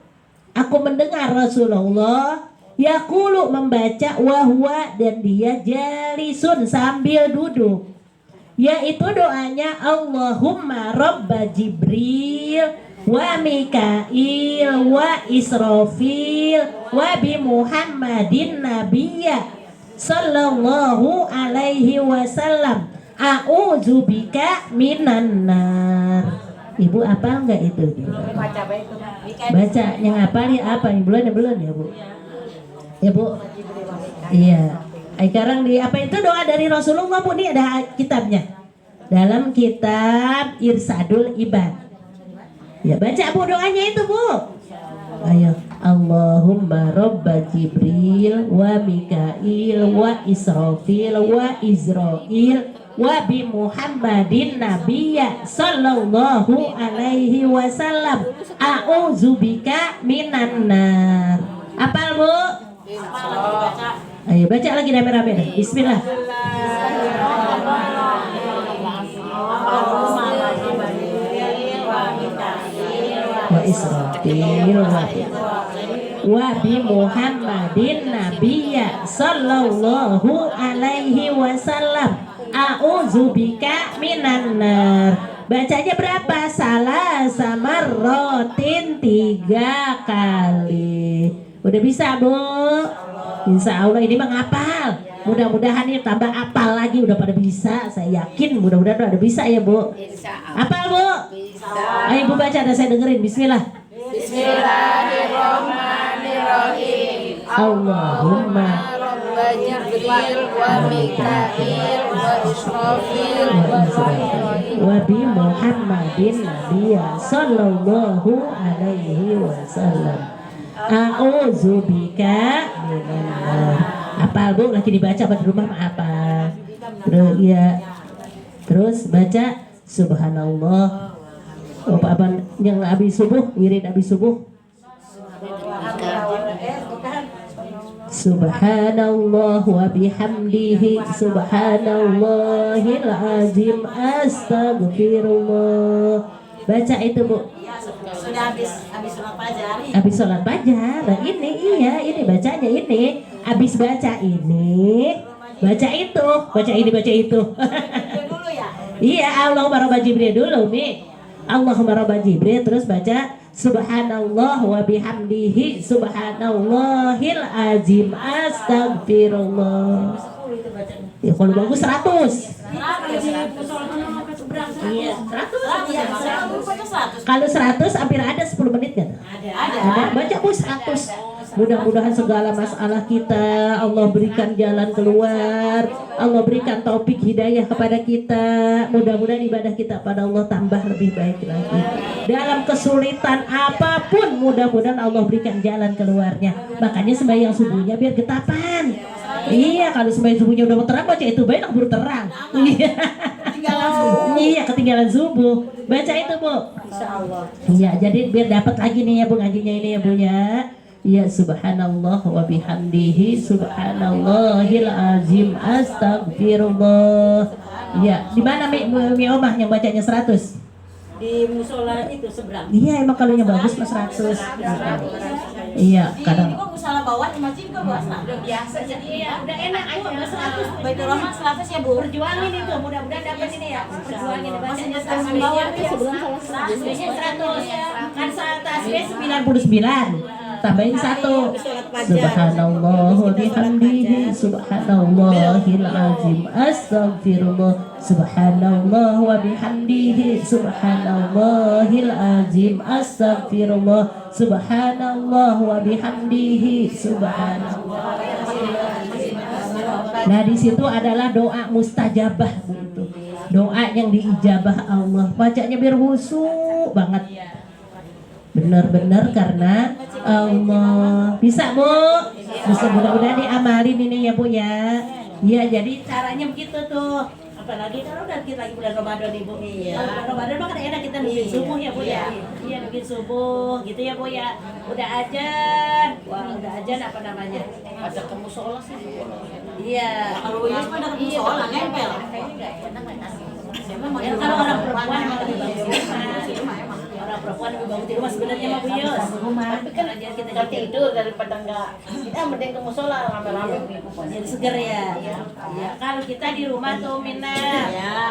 aku mendengar Rasulullah yaqulu membaca wahwa, dan dia jalisun sambil duduk, yaitu doanya Allahumma Rabba Jibril wa Mikail wa Israfil wa bi Muhammadin Nabiyya sallallahu alaihi wasallam a'udzubika minan nar. Ibu apal nggak itu? Baca yang apal ya apa? Yang belum ya Bu? Ya Bu. Iya. Sekarang di apa itu doa dari Rasulullah Bu, ini ada kitabnya. Dalam kitab Irsadul Ibad. Ya baca Bu doanya itu Bu. Ayo. Allahumma Rabba Jibril wa Mikail wa Israfil wa Izrail wa bi Muhammadin Nabiyya sallallahu alaihi wasallam a'udzubika minan nar. Apal Bu? Ayo baca lagi rame-rame dah. Bismillah. Wa Israfil wa bi Muhammadin Nabiyya sallallahu alaihi wasallam a'udzubika minan nar. Bacanya berapa? Salah sama rotin 3 kali. Udah bisa Bu? Insya Allah ini menghafal. Mudah-mudahan ini tambah apal lagi, udah pada bisa. Saya yakin mudah-mudahan udah bisa ya Bu. Apal Bu? Ayo Bu baca, dan saya dengerin. Bismillah. Bismillahirrahmanirrahim. Allahumma Rabba Jibril wa Mikail wa Israfil wa bi Muhammadin Nabiyya sallallahu alaihi wasallam a'udzubika minan nar. Apal Bu? Lagi dibaca di rumah mah apa? Terus ya. Terus baca subhanallah. Apa yang habis subuh, wirid habis subuh. Subhanallah wa bihamdihi subhanallahil azim astagfirullah. Baca itu Bu. Sudah habis sholat fajar. Habis sholat fajar. Nah ini bacanya ini. Habis baca ini, baca itu, baca ini, baca itu. Dulu ya. Iya, Allahumma Rabba Jibril dulu nih. Allahumma Rabba Jibril, terus baca subhanallah wa bihamdihi subhanallahil azim astagfirullah. Ya kalau bagus 100. Iya, 100. Kalau 100 hampir ada 10 menit kan? Ada. Baca Bu 100. Mudah-mudahan segala masalah kita Allah berikan jalan keluar, Allah berikan taufik hidayah kepada kita. Mudah-mudahan ibadah kita pada Allah tambah lebih baik lagi. Dalam kesulitan apapun mudah-mudahan Allah berikan jalan keluarnya. Makanya sembahyang subuhnya biar getapan. Iya, kalau sembahyang subuhnya udah mau terang, baca itu baik buru terang. Iya. Iya, ketinggalan subuh. Baca itu Bu. Insyaallah. Iya, jadi biar dapat lagi nih ya Bu ngajinya ini ya Bu ya. Ya subhanallah wa bihamdihi subhanallahil azim astagfirullah. Ya, di mana Mi Omah yang bacanya 100? Di musola itu seberang. Iya, emang kalau yang bagus mah 100. Iya, kadang. Kok musola bawah di masjid kok bawa 100? Udah biasa jadi ya, udah enak aja 100. Baitur Rahman 100 ya Bu. Perjuangin itu, mudah-mudahan dapat ini ya. Perjuangin bacanya Tasbih bawah itu sebelum salat. Tasbihnya 100 ya. Kan saat tasbih 99. Tambahin satu. Subhanallah wa bihamdihi subhanallahil azim astaghfirullah. Subhanallah wa bihamdihi subhanallahil azim astaghfirullah. Subhanallah wa bihamdihi subhanallah. Nah di situ adalah doa mustajabah Bu, itu doa yang diijabah Allah. Bacanya biar khusyuk banget, benar-benar karena Allah. Bisa Bu? Bisa, mudah-mudahan diamalin ini ya Bu ya. Iya, jadi caranya begitu tuh. Apalagi kalau udah kita lagi bulan Ramadan Ibu. Iya. Bulan Ramadan mah kan enak kita nungguin subuh ya Bu ya. Iya, nungguin subuh gitu ya Bu ya. Udah ajan. Wah, udah ajan apa namanya? Ada ke musola sih. Iya. Kalau Yus mah ada musola nempel. Ya, kalau orang perempuan emang lebih bagus di rumah. Orang perempuan lebih bagus di rumah sebenarnya mah Bu Yus. Tapi kan aja kita Kita tidur daripada enggak. Kita mending ke musola rame-rame. jadi seger ya. Ya, kalau kita di rumah tuh Mina,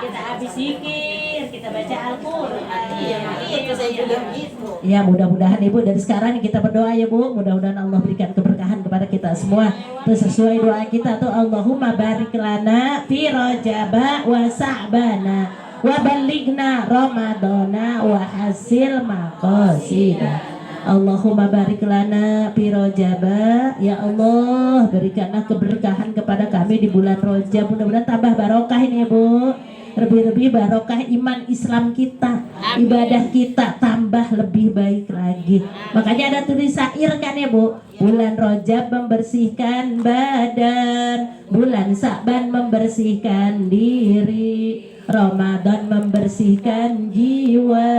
kita habis zikir, kita baca Al-Qur'an. Iya, itu saya juga gitu. Ya, mudah-mudahan Ibu dari sekarang kita berdoa ya Bu, mudah-mudahan Allah berikan keberkahan kepada kita semua. Terus sesuai doa kita tuh Allahumma barik lana fi Rajaba wa Sa'bana wa balighna Ramadana wa hasil maqasida. Allahumma barik lana fi Rajaba, ya Allah berikanlah keberkahan kepada kami di bulan Rajab. Mudah-mudahan tambah barokah ini ya Bu, lebih-lebih barokah iman Islam kita, ibadah kita tambah lebih baik lagi. Makanya ada tulis syair kan ya Bu, bulan Rajab membersihkan badan, bulan Sa'ban membersihkan diri, Ramadan membersihkan jiwa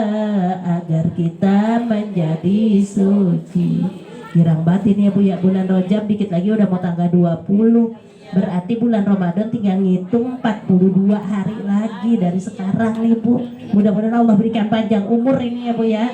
agar kita menjadi suci. Girang batin ya Bu ya, bulan Rajab dikit lagi udah mau tanggal 20. Berarti bulan Ramadan tinggal ngitung 42 hari lagi dari sekarang nih Bu. Mudah-mudahan Allah berikan panjang umur ini ya Bu ya.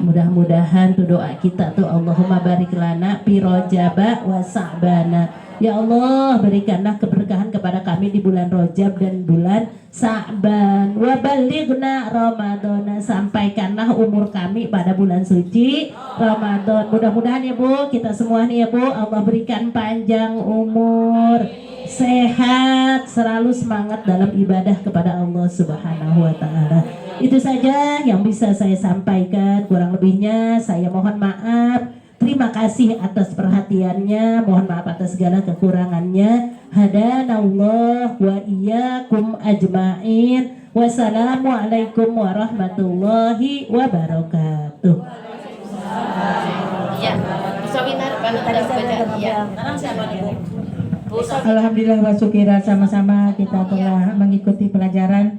Mudah-mudahan tuh doa kita tuh Allahumma barik lana fi Rajaba wa Sa'bana. Ya Allah berikanlah keberkahan kepada kami di bulan Rajab dan bulan Sa'ban. Wa balighna Ramadana, sampaikanlah umur kami pada bulan suci Ramadan. Mudah-mudahan ya Bu, kita semua nih ya Bu, Allah berikan panjang umur, sehat, selalu semangat dalam ibadah kepada Allah Subhanahu wa taala. Itu saja yang bisa saya sampaikan, kurang lebihnya saya mohon maaf. Terima kasih atas perhatiannya, mohon maaf atas segala kekurangannya. Hadanallah wa iyyakum ajmain. Wassalamualaikum warahmatullahi wabarakatuh. Iya. Bisa winar kalau kita baca. Iya. Alhamdulillah wa syukur, sama-sama kita telah mengikuti pelajaran.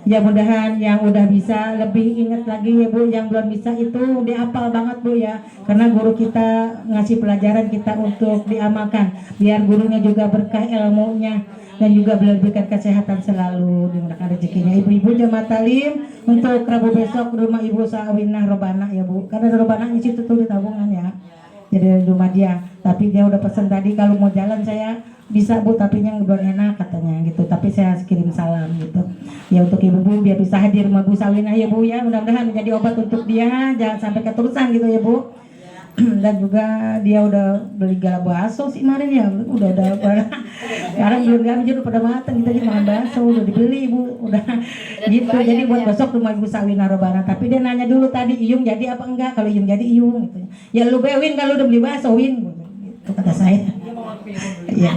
Ya mudahan yang udah bisa lebih ingat lagi ya Bu, yang belum bisa itu dihafal banget Bu ya, karena guru kita ngasih pelajaran kita untuk diamalkan biar gurunya juga berkah ilmunya dan juga berikan kesehatan selalu, dimudahkan rezekinya. Ibu-ibu jamaah talim untuk Rabu besok rumah Ibu Sawinah Robana ya Bu, karena Robana di situ tuh di tabungan ya, jadi rumah dia. Tapi dia udah pesan tadi kalau mau jalan saya bisa Bu, tapi yang belum enak katanya gitu, tapi saya kirim salam gitu ya untuk ibu-ibu biar bisa hadir rumah Bu Sawinah ya Bu ya, mudah-mudahan menjadi obat untuk dia, jangan sampai keterusan gitu ya Bu. Dan juga dia udah beli gala bakso sih kemarin ya, udah sekarang belum habis udah pada matang, kita aja makan bakso udah dibeli Bu, udah gitu. Jadi buat besok rumah Ibu Sawinah Robana, tapi dia nanya dulu tadi Iyung jadi apa enggak, kalau Iyung jadi Iyung gitu ya, lu bewin kalau udah beli bakso Win gitu kata saya. Ya,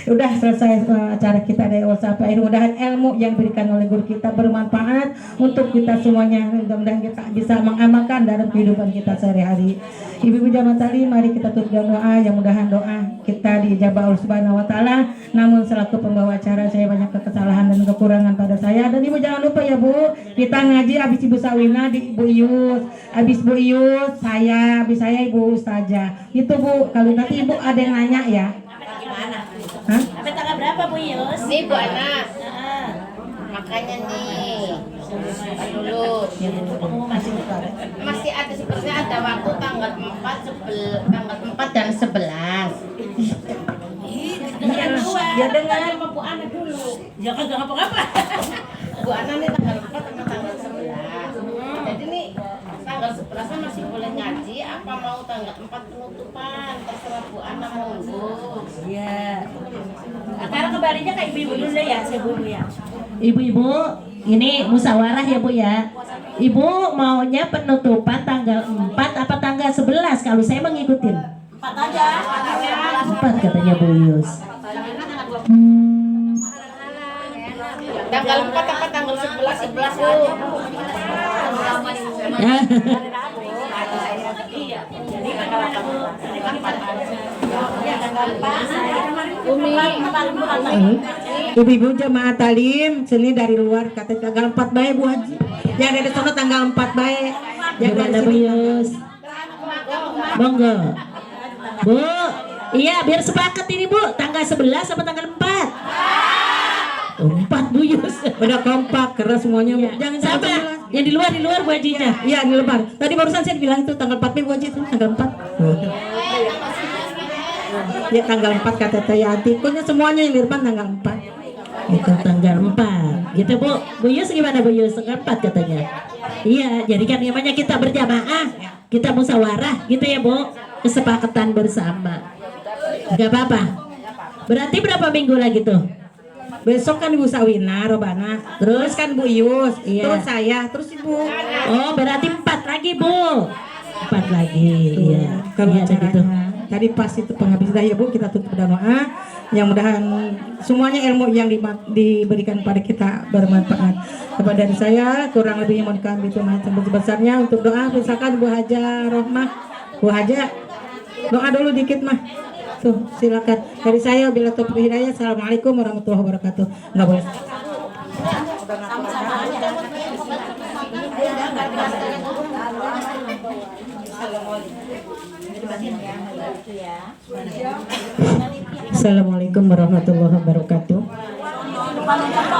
udah selesai acara kita dari WhatsApp. Mudah-mudahan ilmu yang diberikan oleh guru kita bermanfaat untuk kita semuanya. Mudah-mudahan kita bisa mengamalkan dalam kehidupan kita sehari-hari. Ibu-ibu jamaah talim, mari kita tujuan doa. Yang mudahan doa kita diijabah Allah Subhanahu wa taala. Namun selaku pembawa acara saya banyak kesalahan dan kekurangan pada saya. Dan Ibu jangan lupa ya Bu, kita ngaji habis Ibu Sawina di Ibu Iyus, habis Bu Iyus saya, habis saya Ibu Ustazah. Itu Bu, kalau nanti Ibu ada yang nanya ya. Gimana? Hah? Sampai tanggal berapa Bu Yus? Nih Bu Ana. Makanya nih. Kan dulu. Masih ada sebenarnya ada waktu tanggal 4 dan 11. Ya dengar sama Bu Ana dulu. Ya kan enggak ngapa-ngapa. Bu Ana nih tanggal 4 sama tanggal 11. Jadi nih tanggal 11 11 masih boleh ngaji, apa mau tanggal 4 penutupan? Terserah Bu Ana monggo. Iya. Sekarang kembalinya ke ibu-ibu dulu deh ya, ibu ya. Ibu-ibu, ini musyawarah ya Bu ya. Ibu maunya penutupan tanggal 4 apa tanggal 11 kalau saya mau ngikutin? 4 aja. 4 katanya Bu Yus. Tanggal 4 apa tanggal 11? 11 Bu. Iya. Jadi tanggal 4. Umi. Ibu-ibu jemaah talim sini dari luar kata tanggal 4 baik Bu Haji. Yang dari sana tanggal 4 baik. Yang dari Gimana Bu sini Yus? Monggo. Bu, iya biar sepakat ini Bu, tanggal 11 apa tanggal 4? 4 Bu Yus. udah kompak karena semuanya jangan Sama, yang di luar Bu Hajinya. Iya di lebar. Tadi barusan saya bilang itu tanggal 4 Bu Haji itu tanggal 4. Ya tanggal 4 kata Tayati. Pokoknya semuanya yang di depan tanggal 4. Itu tanggal 4 gitu Bu. Bu Yus gimana Bu Yus? Tanggal 4 katanya. Iya, jadi kan namanya kita berjamaah, kita musyawarah gitu ya Bu. Kesepakatan bersama. Gak apa-apa. Berarti berapa minggu lagi tuh? Besok kan Ibu Sawina, Robana, terus kan Bu Yus, Iya. terus saya, terus Ibu. Oh berarti 4 lagi Bu. 4 lagi. Iya. Kalau Iya, ada gitu. acaranya tadi pas itu penghabisan ya Bu, kita tutup doa. Yang mudahan semuanya ilmu yang diberikan pada kita bermanfaat. Kepada dari saya kurang lebihnya mohon kami itu sebesarnya untuk doa. Misalkan Bu Haja Rohmah, Bu Haja doa dulu dikit mah. Tuh silakan dari saya bila taufiq hidayah. Assalamualaikum warahmatullahi wabarakatuh. Nggak boleh. Assalamualaikum warahmatullahi wabarakatuh.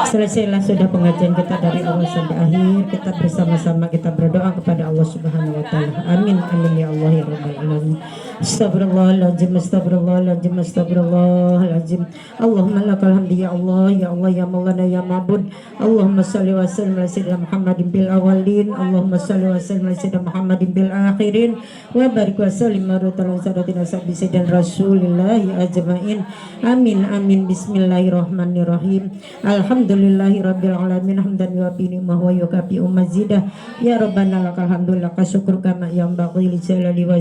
Selesailah sudah pengajian kita dari awal sampai akhir. Kita bersama-sama kita berdoa kepada Allah Subhanahu wa taala. Amin amin ya Allah ya rabbal alamin. Astagfirullahaladzim, astagfirullahaladzim, astagfirullahaladzim. Allahumma lakal hamdi ya Allah ya Maulana ya Ma'bud. Allahumma salli wa sallim ala sayyidina Muhammadin bil awalin. Allahumma salli wa sallim ala sayyidina Muhammadin bil akhirin. Wa barik wa sallim marutalan sadatina sabbi sayyidina Rasulillahi ajma'in. Amin amin. Bismillahirrahmanirrahim. Alhamdulillahi rabbil alamin. Hamdan wa binimah wa yukafi umazidah. Ya Rabbana lakal hamdu laka syukur kama yang baqi li jalali wa